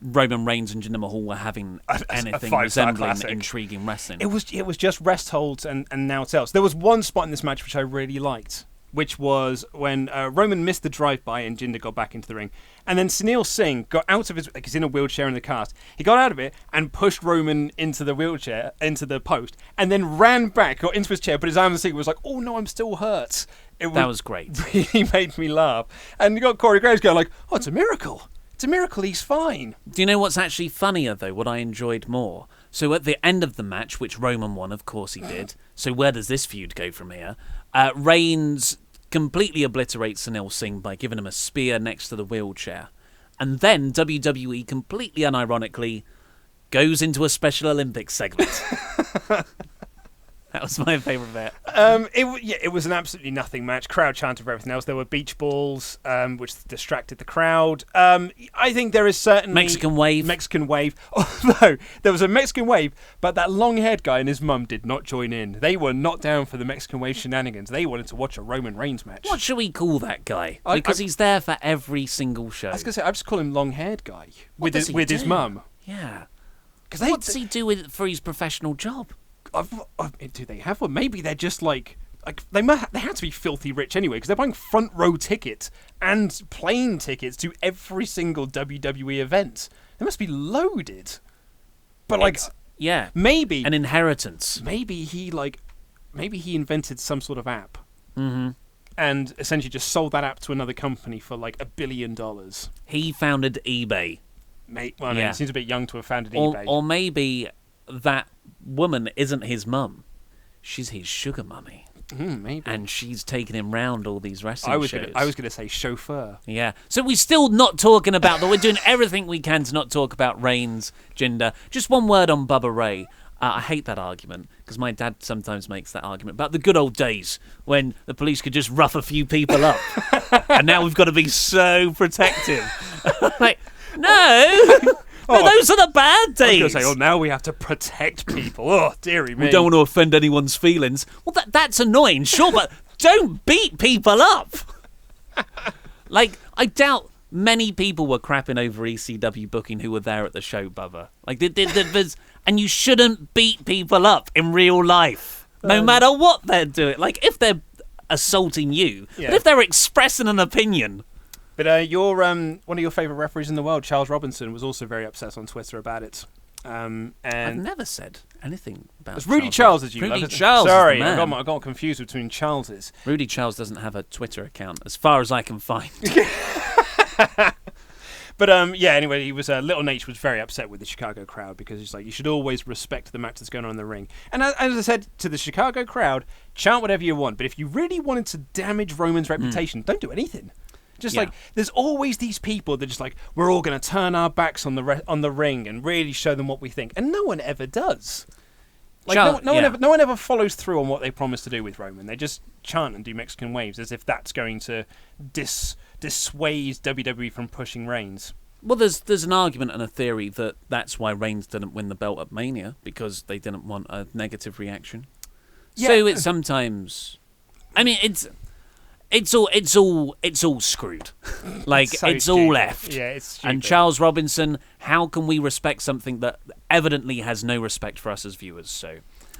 Roman Reigns and Jinder Mahal were having anything resembling intriguing wrestling. It was just rest holds and now it's else. There was one spot in this match which I really liked, which was when Roman missed the drive-by and Jinder got back into the ring. And then Sunil Singh got out of his... Like, he's in a wheelchair in the cast. He got out of it and pushed Roman into the wheelchair, into the post, and then ran back, got into his chair, put his arm on the seat, was like, oh, no, I'm still hurt. That was great. Really made me laugh. And you got Corey Graves going like, oh, it's a miracle. It's a miracle he's fine. Do you know what's actually funnier, though, what I enjoyed more? So at the end of the match, which Roman won, of course he did. So where does this feud go from here? Reigns completely obliterates Sunil Singh by giving him a spear next to the wheelchair. And then WWE, completely unironically, goes into a Special Olympics segment. That was my favourite bit. It was an absolutely nothing match. Crowd chanted for everything else. There were beach balls, which distracted the crowd. I think there is certainly... Mexican wave. Although, there was a Mexican wave, but that long-haired guy and his mum did not join in. They were not down for the Mexican wave shenanigans. They wanted to watch a Roman Reigns match. What should we call that guy? Because he's there for every single show. I was going to say, I just call him long-haired guy with his mum. Yeah. What does he do for his professional job? Do they have one? Maybe they're just like they had to be filthy rich anyway, because they're buying front row tickets and plane tickets to every single WWE event. They must be loaded. But maybe an inheritance. Maybe he invented some sort of app, and essentially just sold that app to another company for like $1 billion. He founded eBay. It seems a bit young to have founded eBay. Or maybe that woman isn't his mum. She's his sugar mummy. Maybe. And she's taking him round all these wrestling shows. I was going to say chauffeur. Yeah. So we're still not talking about that. We're doing everything we can to not talk about Reigns, Jinder. Just one word on Bubba Ray. I hate that argument, because my dad sometimes makes that argument about the good old days when the police could just rough a few people up. And now we've got to be so protective. Like, no... No, those are the bad days. I was going to say, now we have to protect people. Oh, dearie me. We don't want to offend anyone's feelings. Well, that's annoying, sure, but don't beat people up. Like, I doubt many people were crapping over ECW booking who were there at the show, Bubba. Like, and you shouldn't beat people up in real life, no matter what they're doing. Like, if they're assaulting you, but if they're expressing an opinion... But one of your favourite referees in the world, Charles Robinson, was also very upset on Twitter about it. And I've never said anything about it's Rudy Charles, as you Rudy love. Charles. Sorry, I got confused between Charleses. Rudy Charles doesn't have a Twitter account, as far as I can find. But anyway, he was Little Nate was very upset with the Chicago crowd, because he's like, you should always respect the match that's going on in the ring. And as I said to the Chicago crowd, chant whatever you want, but if you really wanted to damage Roman's reputation, don't do anything. Like, there's always these people that just like, we're all going to turn our backs on the ring and really show them what we think, and no one ever does. Like, no one ever follows through on what they promised to do with Roman. They just chant and do Mexican waves as if that's going to dissuade WWE from pushing Reigns. Well, there's an argument and a theory that that's why Reigns didn't win the belt at Mania, because they didn't want a negative reaction. Yeah. So it's sometimes, I mean, it's all screwed. Like, it's all left. Yeah, it's stupid. And Charles Robinson, how can we respect something that evidently has no respect for us as viewers? So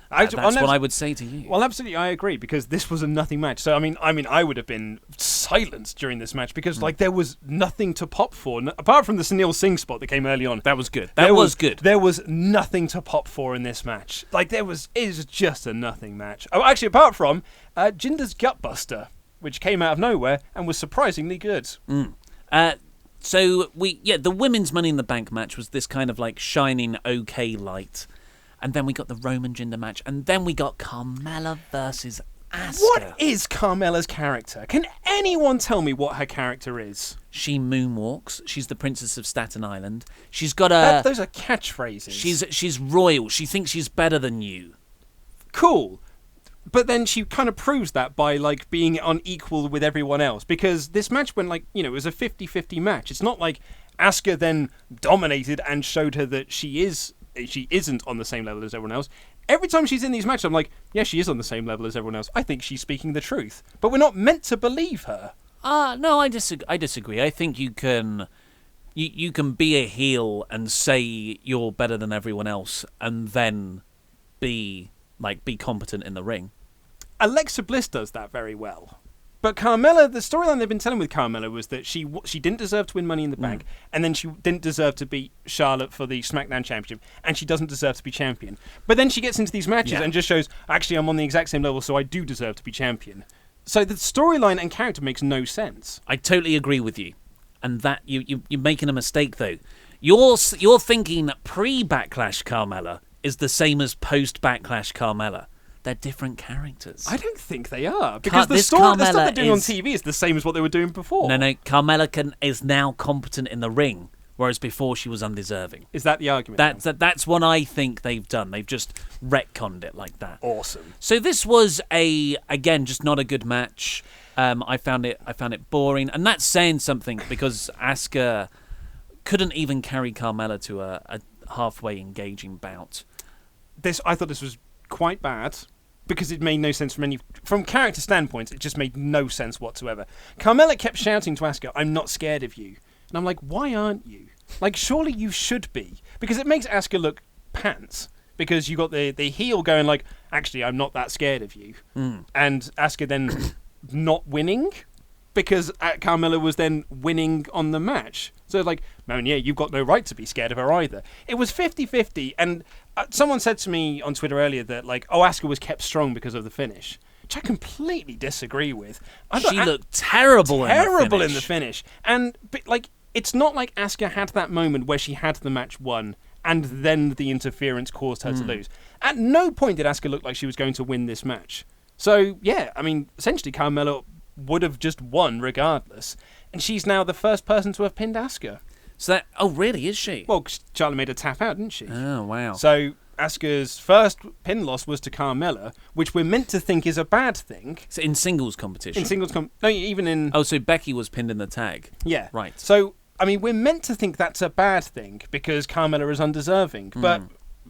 that's what I would say to you. Well, absolutely, I agree, because this was a nothing match. So I mean, I would have been silenced during this match, because like, there was nothing to pop for apart from the Sunil Singh spot that came early on. That was good. That was good. There was nothing to pop for in this match. Like, it was just a nothing match. Oh, actually, apart from Jinder's Gutbuster, which came out of nowhere and was surprisingly good. So the women's Money in the Bank match was this kind of like shining okay light. And then we got the Roman Jinder match. And then we got Carmella versus Asuka. What is Carmella's character? Can anyone tell me what her character is? She moonwalks. She's the Princess of Staten Island. She's got a... Those are catchphrases. She's royal. She thinks she's better than you. Cool. But then she kind of proves that by, like, being unequal with everyone else. Because this match went, like, it was a 50-50 match. It's not like Asuka then dominated and showed her that she isn't on the same level as everyone else. Every time she's in these matches, I'm like, yeah, she is on the same level as everyone else. I think she's speaking the truth. But we're not meant to believe her. No, I disagree. I think you can be a heel and say you're better than everyone else and then be competent in the ring. Alexa Bliss does that very well. But Carmella, the storyline they've been telling with Carmella was that she didn't deserve to win Money in the Bank, and then she didn't deserve to beat Charlotte for the SmackDown Championship, and she doesn't deserve to be champion. But then she gets into these matches and just shows, actually, I'm on the exact same level, so I do deserve to be champion. So the storyline and character makes no sense. I totally agree with you. And that you're making a mistake, though. You're thinking that pre-Backlash Carmella is the same as post-Backlash Carmella. They're different characters. I don't think they are. Because the stuff they're doing on TV is the same as what they were doing before. No, Carmella is now competent in the ring, whereas before she was undeserving. Is that the argument? That's what I think they've done. They've just retconned it like that. Awesome. So this was again, just not a good match. I found it boring, and that's saying something because Asuka couldn't even carry Carmella to a halfway engaging bout. I thought this was quite bad because it made no sense from character standpoints. It just made no sense whatsoever. Carmella kept shouting to Asuka, "I'm not scared of you," and I'm like, why aren't you? Like, surely you should be, because it makes Asuka look pants. Because you got the heel going like, actually, I'm not that scared of you, and Asuka then not winning. Because Carmella was then winning on the match. So like, man, yeah, you've got no right to be scared of her either. It was 50-50, and someone said to me on Twitter earlier that, like, Asuka was kept strong because of the finish, which I completely disagree with. She looked terrible in the finish. And, like, it's not like Asuka had that moment where she had the match won, and then the interference caused her to lose. At no point did Asuka look like she was going to win this match. So, yeah, I mean, essentially Carmella would have just won regardless, and she's now the first person to have pinned Asuka. So oh really, is she? Well, Charlotte made her tap out, didn't she? Oh wow. So Asuka's first pin loss was to Carmella, which we're meant to think is a bad thing. So in singles competition? No, even in... Oh, so Becky was pinned in the tag. Yeah. Right. So, I mean, we're meant to think that's a bad thing because Carmella is undeserving, but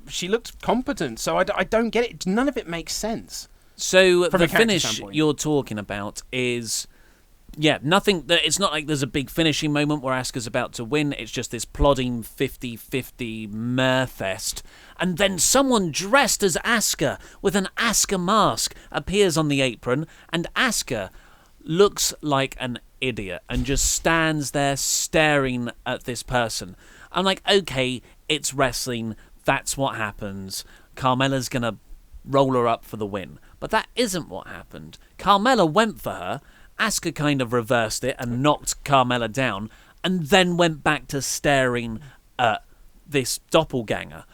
she looked competent, so I don't get it. None of it makes sense. So From the a character finish standpoint. you're talking about is, nothing. It's not like there's a big finishing moment where Asuka's about to win. It's just this plodding 50-50 merfest. And then someone dressed as Asuka with an Asuka mask appears on the apron, and Asuka looks like an idiot and just stands there staring at this person. I'm like, okay, it's wrestling. That's what happens. Carmella's going to roll her up for the win. But that isn't what happened. Carmella went for her. Asuka kind of reversed it and knocked Carmella down, and then went back to staring at this doppelganger.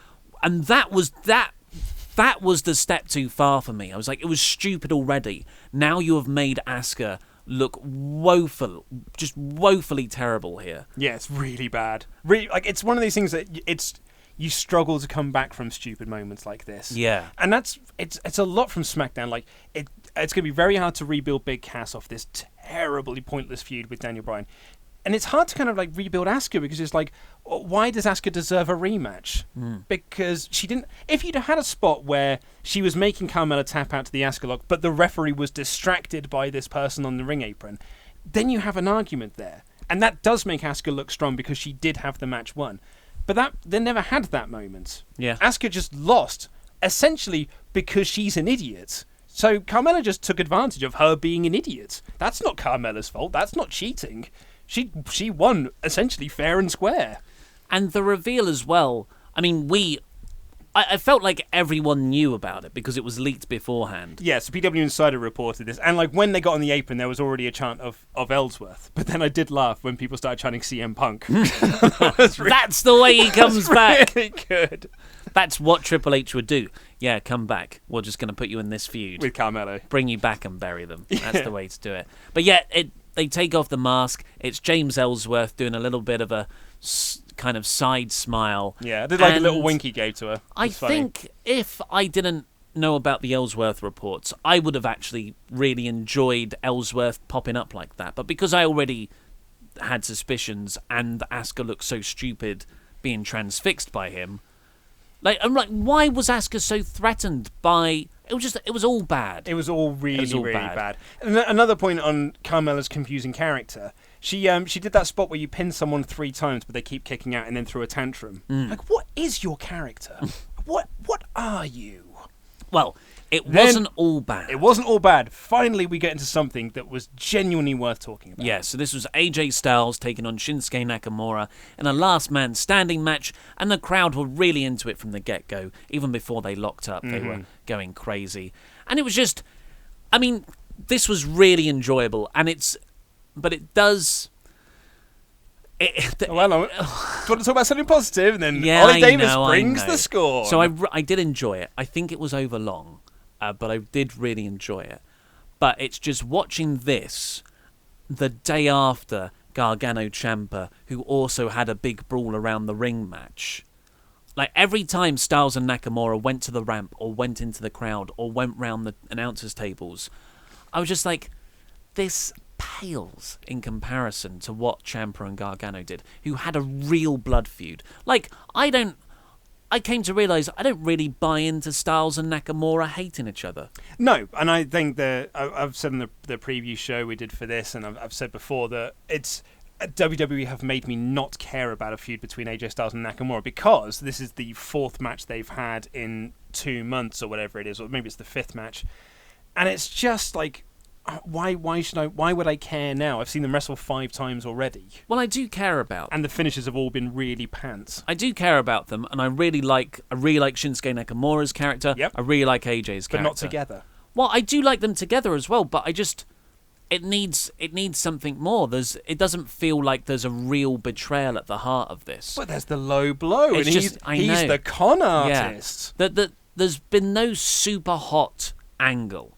And that was the step too far for me. I was like, it was stupid already. Now you have made Asuka look woefully terrible here. Yeah, it's really bad. Really, like, it's one of these things that you struggle to come back from stupid moments like this. Yeah. And it's a lot from SmackDown. Like, it's going to be very hard to rebuild Big Cass off this terribly pointless feud with Daniel Bryan. And it's hard to kind of like rebuild Asuka because it's like, why does Asuka deserve a rematch? Because she didn't... If you'd had a spot where she was making Carmella tap out to the Asuka lock, but the referee was distracted by this person on the ring apron, then you have an argument there. And that does make Asuka look strong because she did have the match won. But they never had that moment. Yeah. Asuka just lost, essentially because she's an idiot. So Carmella just took advantage of her being an idiot. That's not Carmella's fault. That's not cheating. She won essentially fair and square. And the reveal as well, I mean, I felt like everyone knew about it because it was leaked beforehand. Yeah, so PW Insider reported this. And like when they got on the apron, there was already a chant of Ellsworth. But then I did laugh when people started chanting CM Punk. That's the way he comes back. Really good. That's what Triple H would do. Yeah, come back. We're just going to put you in this feud. With Carmella. Bring you back and bury them. That's the way to do it. But yeah, they take off the mask. It's James Ellsworth doing a little bit of a kind of side smile. Yeah, I did like a little wink he gave to her. I think if I didn't know about the Ellsworth reports, I would have actually really enjoyed Ellsworth popping up like that. But because I already had suspicions and Asuka looked so stupid being transfixed by him, I'm like, why was Asuka so threatened by... It was all bad. It was all really bad. And another point on Carmella's confusing character, she did that spot where you pin someone 3 times but they keep kicking out and then throw a tantrum. Like, what is your character? What are you? Well, it wasn't all bad. It wasn't all bad. Finally, we get into something that was genuinely worth talking about. Yeah, so this was AJ Styles taking on Shinsuke Nakamura in a last man standing match, and the crowd were really into it from the get-go. Even before they locked up, they were going crazy. And it was just, I mean, this was really enjoyable, but it does... I want to talk about something positive, and then yeah, Ollie Davis brings the score. So I did enjoy it. I think it was over long, but I did really enjoy it. But it's just watching this the day after Gargano Ciampa, who also had a big brawl around the ring match. Like, every time Styles and Nakamura went to the ramp or went into the crowd or went round the announcers' tables, I was just like, this pales in comparison to what Ciampa and Gargano did, who had a real blood feud. Like, I came to realise I don't really buy into Styles and Nakamura hating each other. No, and I think that I've said in the preview show we did for this, and I've said before that it's WWE have made me not care about a feud between AJ Styles and Nakamura, because this is the 4th match they've had in 2 months or whatever it is, or maybe it's the 5th match, and it's just like, why would I care now? I've seen them wrestle 5 times already. Well, I do care about them. And the finishes have all been really pants. I do care about them, and I really like Shinsuke Nakamura's character. Yep. I really like AJ's character. But not together. Well, I do like them together as well, but it needs something more. It doesn't feel like there's a real betrayal at the heart of this. But there's the low blow, it's and just, he's the con artist. Yeah. There's been no super hot angle,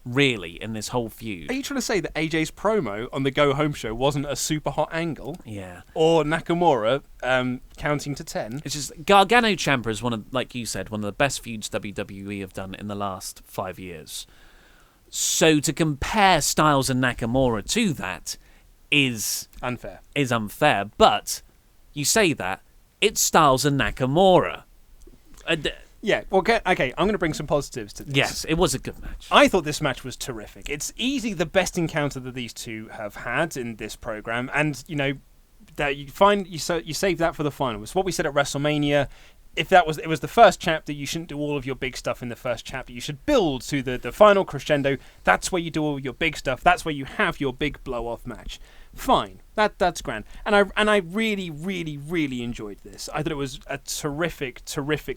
really, in this whole feud. Are you trying to say that AJ's promo on the Go Home show wasn't a super hot angle? Yeah. Or Nakamura counting to 10? It's just, Gargano Ciampa is like you said, one of the best feuds WWE have done in the last 5 years. So to compare Styles and Nakamura to that is unfair. But you say that, it's Styles and Nakamura. Yeah, well, okay, I'm going to bring some positives to this. Yes, it was a good match. I thought this match was terrific. It's easily the best encounter that these two have had in this program, and that you save that for the final. It's what we said at WrestleMania. If it was the first chapter, you shouldn't do all of your big stuff in the first chapter. You should build to the final crescendo. That's where you do all your big stuff. That's where you have your big blow-off match. Fine, that's grand. And I really, really, really enjoyed this. I thought it was a terrific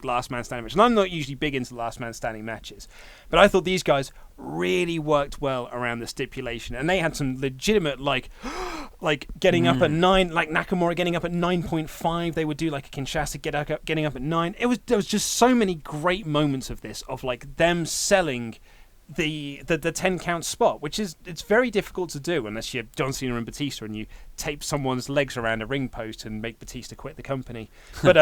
last man standing match. And I'm not usually big into last man standing matches, but I thought these guys really worked well around the stipulation, and they had some legitimate like getting up at 9, like Nakamura getting up at 9.5. They would do like a Kinshasa getting up at 9. There was just so many great moments of this, of like them selling the 10 count spot, which it's very difficult to do unless you're John Cena and Batista and you tape someone's legs around a ring post and make Batista quit the company. But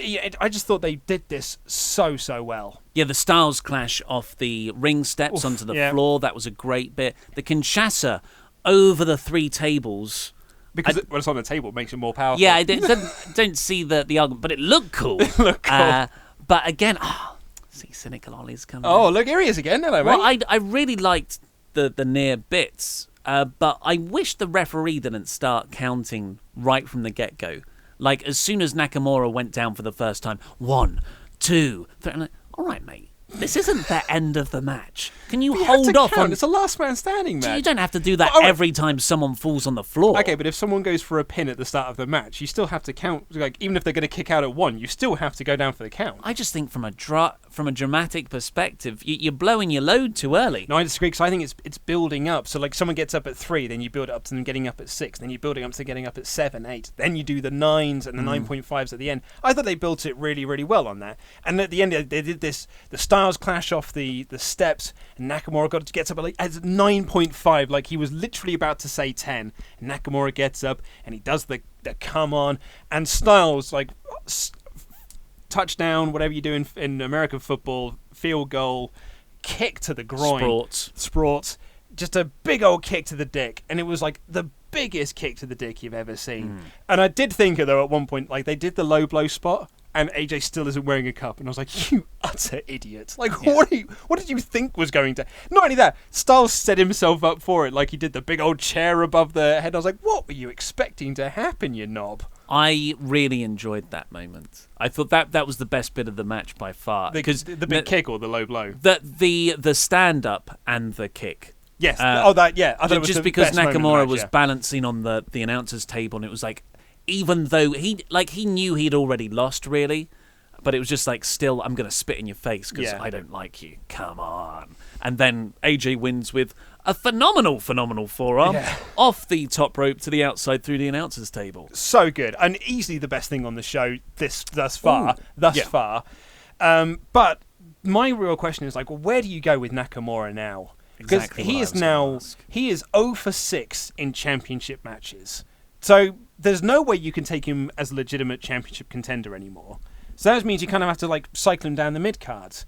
yeah, I just thought they did this so well. Yeah, the Styles clash off the ring steps onto the floor, that was a great bit. The Kinshasa over the 3 tables. Because when it's on the table, it makes it more powerful. Yeah, I don't see the argument, but it looked cool. But again, see, cynical Ollie's coming. Oh, look, here he is again. Hello, mate. Well, I really liked the near bits, but I wish the referee didn't start counting right from the get-go. Like, as soon as Nakamura went down for the first time, 1, 2, 3, I'm like, all right, mate, this isn't the end of the match. Can you You hold have to off count. on... It's a last man standing match. You don't have to do that But, every time someone falls on the floor. Okay, but if someone goes for a pin at the start of the match, you still have to count. Like, even if they're going to kick out at 1, you still have to go down for the count. I just think from a dramatic perspective, you're blowing your load too early. No, I disagree, because I think it's building up. So, like, someone gets up at 3, then you build it up to them getting up at 6, then you're building up to getting up at 7, 8. Then you do the 9s and the 9.5s at the end. I thought they built it really, really well on that. And at the end, they did this, the styles clash off the steps, and Nakamura gets up at, like, as 9.5, like he was literally about to say 10. And Nakamura gets up, and he does the come on, and Styles, like, touchdown, whatever you do in American football, field goal, kick to the groin. Sports. Just a big old kick to the dick. And it was like the biggest kick to the dick you've ever seen. And I did think, though, at one point, like, they did the low blow spot, and AJ still isn't wearing a cup. And I was like, you utter idiot. Like, what did you think was going to... Not only that, Styles set himself up for it, like he did the big old chair above the head. I was like, what were you expecting to happen, you knob? I really enjoyed that moment. I thought that was the best bit of the match by far. Because the big kick or the low blow? The stand-up and the kick. Yes. I thought it was just the because best moment of the Nakamura match, was balancing on the announcer's table, and it was like, even though he knew he'd already lost, really, but it was just like, still, I'm going to spit in your face because I don't like you. Come on. And then AJ wins with a phenomenal forearm off the top rope to the outside through the announcer's table. So good, and easily the best thing on the show thus far. But my real question is, like, where do you go with Nakamura now? Because Exactly he is 0 for 6 in championship matches. So there's no way you can take him as a legitimate championship contender anymore. So that means you kind of have to, like, cycle him down the mid cards.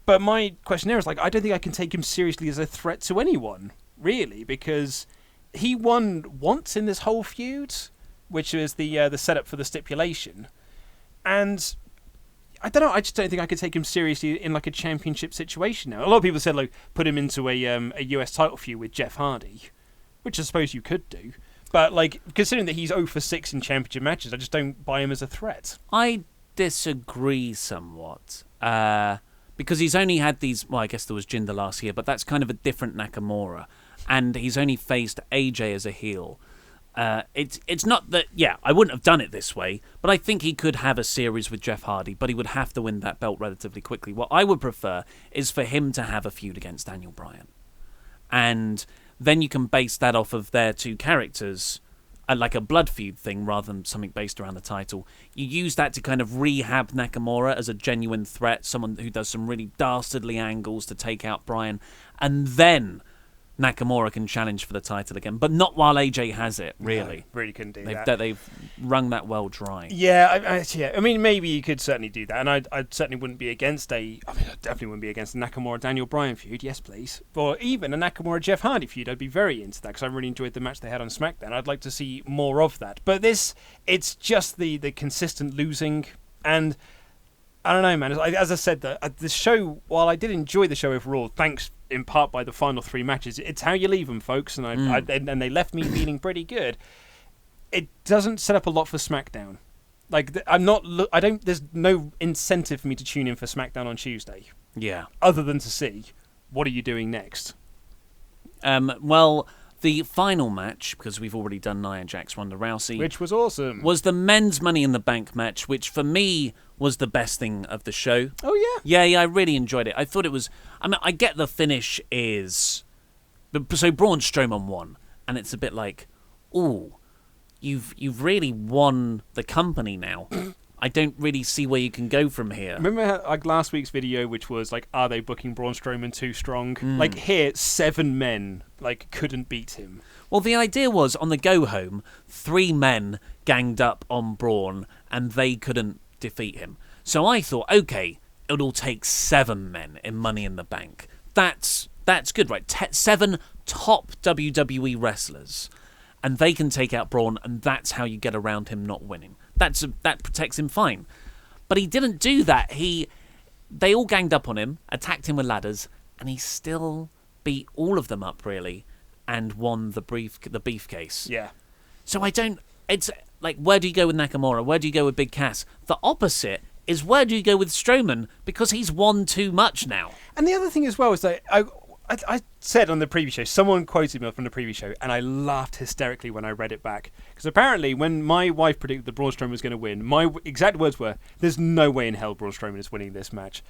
But my question there is, like, I don't think I can take him seriously as a threat to anyone, really, because he won once in this whole feud, which is the setup for the stipulation, and I don't know. I just don't think I could take him seriously in, like, a championship situation now. A lot of people said, like, put him into a US title feud with Jeff Hardy, which I suppose you could do. But, like, considering that he's 0 for 6 in championship matches, I just don't buy him as a threat. I disagree somewhat. Because he's only had these... Well, I guess there was Jinder last year, but that's kind of a different Nakamura. And he's only faced AJ as a heel. It's not that... Yeah, I wouldn't have done it this way, but I think he could have a series with Jeff Hardy, but he would have to win that belt relatively quickly. What I would prefer is for him to have a feud against Daniel Bryan. And then you can base that off of their two characters, like a blood feud thing rather than something based around the title. You use that to kind of rehab Nakamura as a genuine threat, someone who does some really dastardly angles to take out Bryan, and then Nakamura can challenge for the title again, but not while AJ has it, really. No, really couldn't do that. They've wrung that well dry. Yeah, I mean, maybe you could certainly do that, and I certainly wouldn't be against I definitely wouldn't be against a Nakamura-Daniel Bryan feud, yes please. Or even a Nakamura-Jeff Hardy feud, I'd be very into that, because I really enjoyed the match they had on SmackDown. I'd like to see more of that. But it's just the consistent losing, and I don't know, man. As I said, the show, while I did enjoy the show overall, thanks in part by the final 3 matches, it's how you leave them, folks, and and they left me feeling pretty good. It doesn't set up a lot for SmackDown. Like, there's no incentive for me to tune in for SmackDown on Tuesday. Yeah. Other than to see, what are you doing next? Well, the final match, because we've already done Nia Jax, Ronda Rousey, which was awesome, was the men's Money in the Bank match, which for me was the best thing of the show. Oh yeah, I really enjoyed it. I thought it was. I mean, I get the finish is, so Braun Strowman won, and it's a bit like, ooh, you've really won the company now. I don't really see where you can go from here. Remember how, like, last week's video, which was like, are they booking Braun Strowman too strong? Like, here, 7 men couldn't beat him. Well, the idea was, on the go home, 3 men ganged up on Braun and they couldn't defeat him. So I thought, okay, it'll take 7 men in Money in the Bank. That's good, right? 7 top WWE wrestlers, and they can take out Braun, and that's how you get around him not winning. That protects him fine. But he didn't do that. They all ganged up on him, attacked him with ladders, and he still beat all of them up, really, and won the briefcase. Yeah. So it's like, where do you go with Nakamura? Where do you go with Big Cass? The opposite is where do you go with Strowman? Because he's won too much now. And the other thing as well is that I said on the preview show, someone quoted me from the preview show, and I laughed hysterically when I read it back. Because apparently, when my wife predicted that Braun Strowman was going to win, my exact words were, "There's no way in hell Braun Strowman is winning this match."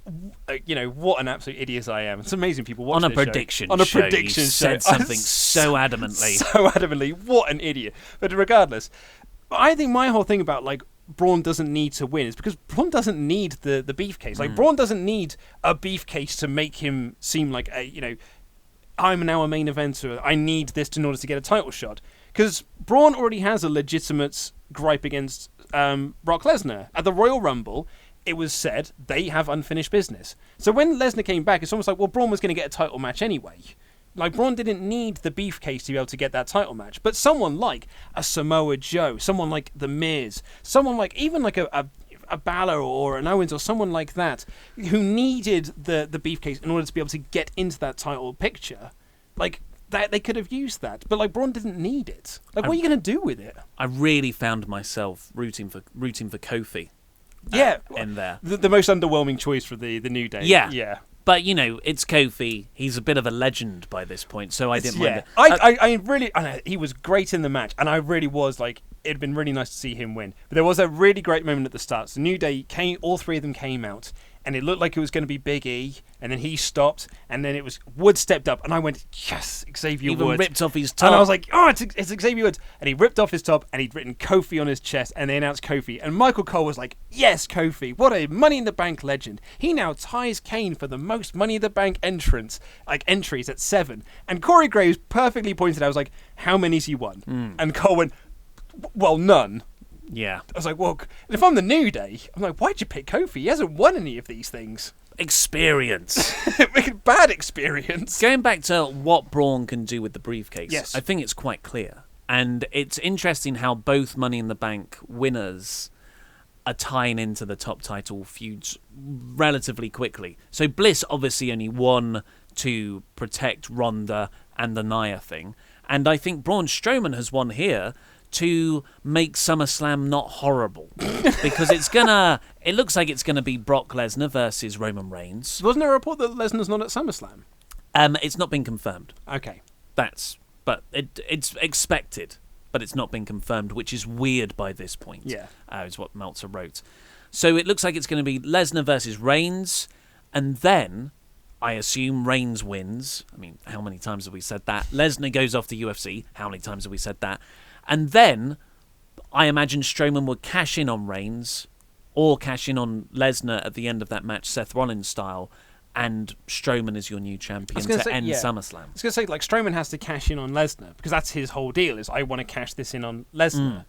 What an absolute idiot I am. It's amazing people watch on a this prediction show. On a show, prediction you show. said something so adamantly. So adamantly. What an idiot. But regardless, I think my whole thing about, like, Braun doesn't need to win is because Braun doesn't need the beef case. Like, Braun doesn't need a beef case to make him seem like I'm now a main eventer. I need this in order to get a title shot. Because Braun already has a legitimate gripe against Brock Lesnar. At the Royal Rumble, it was said they have unfinished business. So when Lesnar came back, it's almost like, well, Braun was going to get a title match anyway. Like, Braun didn't need the beef case to be able to get that title match. But someone like a Samoa Joe, someone like The Miz, someone like even like a Balor or an Owens or someone like that, who needed the beef case in order to be able to get into that title picture, like, that they could have used that. But, like, Braun didn't need it. Like, what are you going to do with it? I really found myself rooting for Kofi. In there. The most underwhelming choice for the New Day. Yeah. But, it's Kofi. He's a bit of a legend by this point, so I didn't mind it. I really... he was great in the match, and I really was, like... It'd been really nice to see him win. But there was a really great moment at the start. So New Day all three of them came out, and it looked like it was going to be Big E, and then he stopped, and then it was Woods stepped up, and I went, yes, Xavier Woods. Even ripped off his top. And I was like, oh, it's Xavier Woods. And he ripped off his top, and he'd written Kofi on his chest, and they announced Kofi. And Michael Cole was like, yes, Kofi, what a Money in the Bank legend. He now ties Kane for the most Money in the Bank entries at 7. And Corey Graves perfectly pointed out, I was like, how many's he won? And Cole went, well, none. Yeah. I was like, well, if I'm the New Day, I'm like, why'd you pick Kofi? He hasn't won any of these things. Experience. Bad experience. Going back to what Braun can do with the briefcase, yes. I think it's quite clear. And it's interesting how both Money in the Bank winners are tying into the top title feuds relatively quickly. So Bliss obviously only won to protect Ronda and the Nia thing. And I think Braun Strowman has won here to make SummerSlam not horrible. Because it looks like it's gonna be Brock Lesnar versus Roman Reigns. Wasn't there a report that Lesnar's not at SummerSlam? It's not been confirmed. Okay. But it's expected, but it's not been confirmed, which is weird by this point. Yeah. Is what Meltzer wrote. So it looks like it's going to be Lesnar versus Reigns, and then I assume Reigns wins. I mean, how many times have we said that? Lesnar goes off to UFC. How many times have we said that? And then I imagine Strowman would cash in on Reigns or cash in on Lesnar at the end of that match, Seth Rollins style, and Strowman is your new champion to end SummerSlam. I was going to say, like, Strowman has to cash in on Lesnar because that's his whole deal, is I want to cash this in on Lesnar.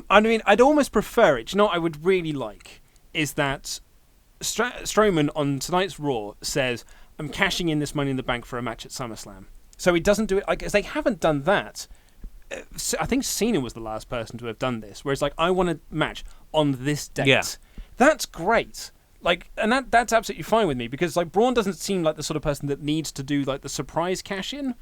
I mean, I'd almost prefer it. Do you know what I would really like is that Strowman on tonight's Raw says, I'm cashing in this Money in the Bank for a match at SummerSlam. So he doesn't do it, like, they haven't done that. I think Cena was the last person to have done this, where it's like, I want a match on this date. Yeah. That's great. Like, and that's absolutely fine with me because, like, Braun doesn't seem like the sort of person that needs to do, like, the surprise cash in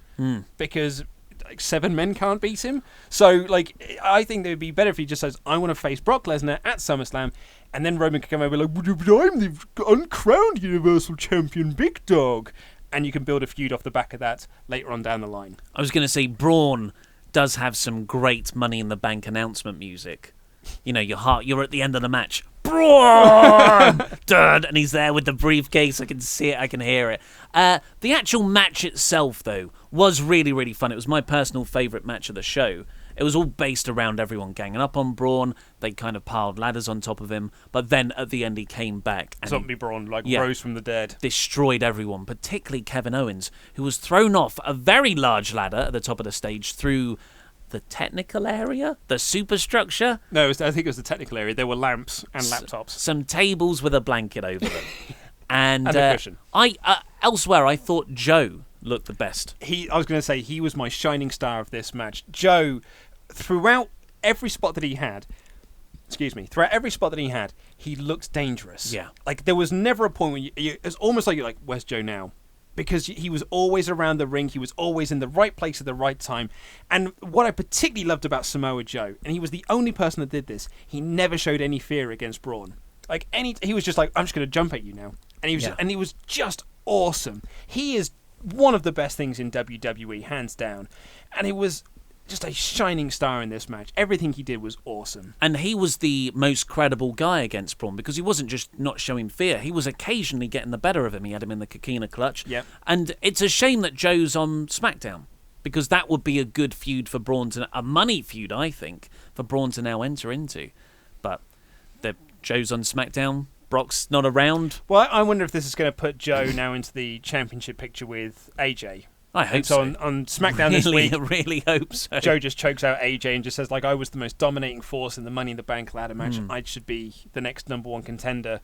because, like, 7 men can't beat him. So, like, I think it would be better if he just says, I want to face Brock Lesnar at SummerSlam, and then Roman can come over like, but I'm the uncrowned Universal Champion, big dog. And you can build a feud off the back of that later on down the line. I was going to say, Braun does have some great Money in the Bank announcement music. You know, you're at the end of the match. Braun! And he's there with the briefcase. I can see it, I can hear it. The actual match itself, though, was really, really fun. It was my personal favourite match of the show. It was all based around everyone ganging up on Braun. They kind of piled ladders on top of him. But then at the end, he came back. And Zombie Braun, rose from the dead. Destroyed everyone, particularly Kevin Owens, who was thrown off a very large ladder at the top of the stage through the technical area? The superstructure? No, I think it was the technical area. There were lamps and laptops. Some tables with a blanket over them. and a cushion. Elsewhere, I thought Joe looked the best. I was going to say, he was my shining star of this match. Joe, throughout every spot that he had, he looked dangerous. Yeah. Like, there was never a point when it's almost like you're like, where's Joe now? because he was always around the ring. He was always in the right place at the right time. And what I particularly loved about Samoa Joe, and he was the only person that did this, he never showed any fear against Braun. He was just like, I'm just going to jump at you now. And he was just awesome. He is one of the best things in WWE, hands down. And he was just a shining star in this match. Everything he did was awesome. And he was the most credible guy against Braun because he wasn't just not showing fear. He was occasionally getting the better of him. He had him in the Coquina clutch. Yep. And it's a shame that Joe's on SmackDown because that would be a good feud for Braun a money feud, I think, for Braun to now enter into. But Joe's on SmackDown. Brock's not around. Well, I wonder if this is going to put Joe now into the championship picture with AJ. I hope so. On SmackDown this week, I really hope so. Joe just chokes out AJ and just says, I was the most dominating force in the Money in the Bank ladder match. I should be the next #1 contender.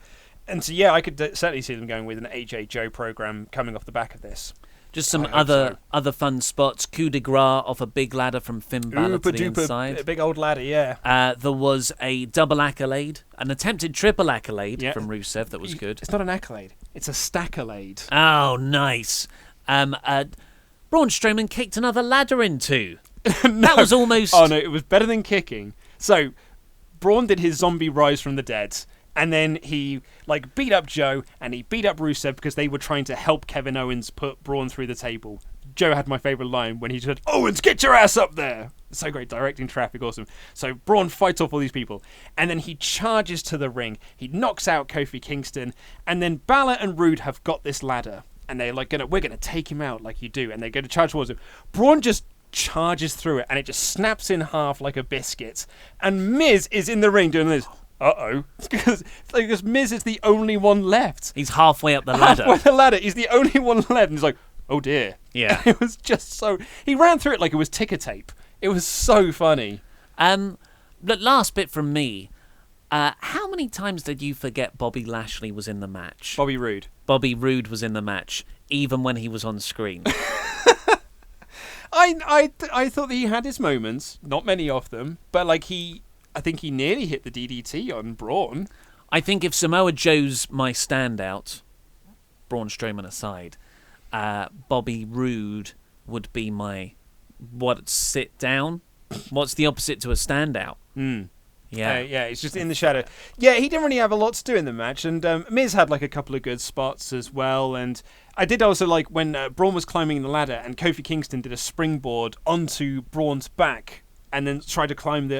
And so, I could certainly see them going with an AJ Joe program coming off the back of this. Just some other fun spots. Coup de grace off a big ladder from Finn Balor to the inside. A big old ladder, yeah. There was a double accolade, an attempted triple accolade from Rusev that was good. It's not an accolade. It's a staccolade. Oh, nice. Braun Strowman kicked another ladder in two. No. That was almost... Oh, no, it was better than kicking. So, Braun did his zombie rise from the dead, and then he beat up Joe, and he beat up Rusev because they were trying to help Kevin Owens put Braun through the table. Joe had my favourite line when he said, Owens, get your ass up there! So great, directing traffic, awesome. So Braun fights off all these people, and then he charges to the ring. He knocks out Kofi Kingston, and then Balor and Rude have got this ladder. And they're we're gonna take him out like you do, and they're gonna charge towards him. Braun just charges through it, and it just snaps in half like a biscuit. And Miz is in the ring doing this. Because Miz is the only one left. He's halfway up the ladder. He's the only one left, and he's like, oh dear. Yeah. It was just so. He ran through it like it was ticker tape. It was so funny. The last bit from me. How many times did you forget Bobby Lashley was in the match? Bobby Roode. Bobby Roode was in the match, even when he was on screen. I thought that he had his moments, not many of them, but I think he nearly hit the DDT on Braun. I think if Samoa Joe's my standout, Braun Strowman aside, Bobby Roode would be my sit down. What's the opposite to a standout? Yeah, it's just in the shadow. Yeah, he didn't really have a lot to do in the match, and Miz had a couple of good spots as well. And I did also like when Braun was climbing the ladder, and Kofi Kingston did a springboard onto Braun's back, and then trying to climb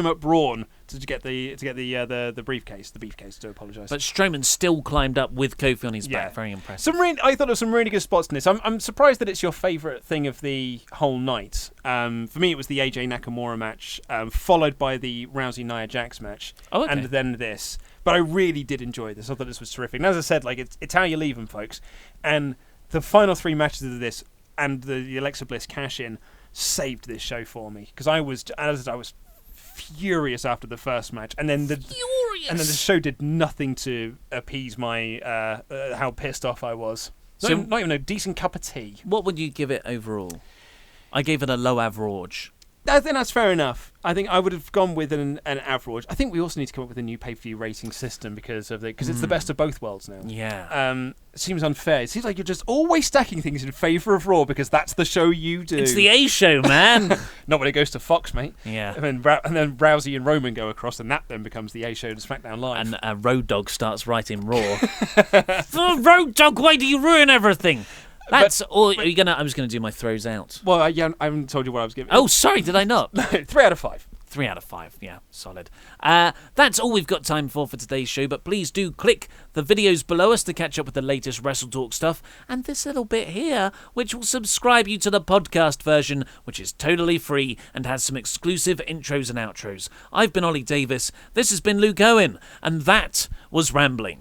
up Braun to get the briefcase. The beefcase. To apologise. But Strowman still climbed up with Kofi on his back. Very impressive. I thought of some really good spots in this. I'm surprised that it's your favourite thing of the whole night. For me, it was the AJ Nakamura match, followed by the Rousey Nia Jax match, and then this. But I really did enjoy this. I thought this was terrific. And as I said, it's how you leave them, folks. And the final 3 matches of this and the Alexa Bliss cash-in saved this show for me because I was furious after the first match, and then the show did nothing to appease my how pissed off I was. So not even a decent cup of tea. What would you give it overall? I gave it a low average. I think that's fair enough. I think I would have gone with an average. I think we also need to come up with a new pay-per-view rating system because it's the best of both worlds now. Yeah. It seems unfair. It seems like you're just always stacking things in favour of Raw because that's the show you do. It's the A show, man. Not when it goes to Fox, mate. Yeah. And then Rousey and Roman go across, and that then becomes the A show to SmackDown Live. And Road Dogg starts writing Raw. Road Dogg, why do you ruin everything? That's all. I was going to do my throws out. Well, I haven't told you what I was giving. Oh, sorry, did I not? 3 out of 5. 3 out of 5, yeah, solid. That's all we've got time for today's show, but please do click the videos below us to catch up with the latest WrestleTalk stuff, and this little bit here, which will subscribe you to the podcast version, which is totally free and has some exclusive intros and outros. I've been Ollie Davis, this has been Luke Owen, and that was Rambling.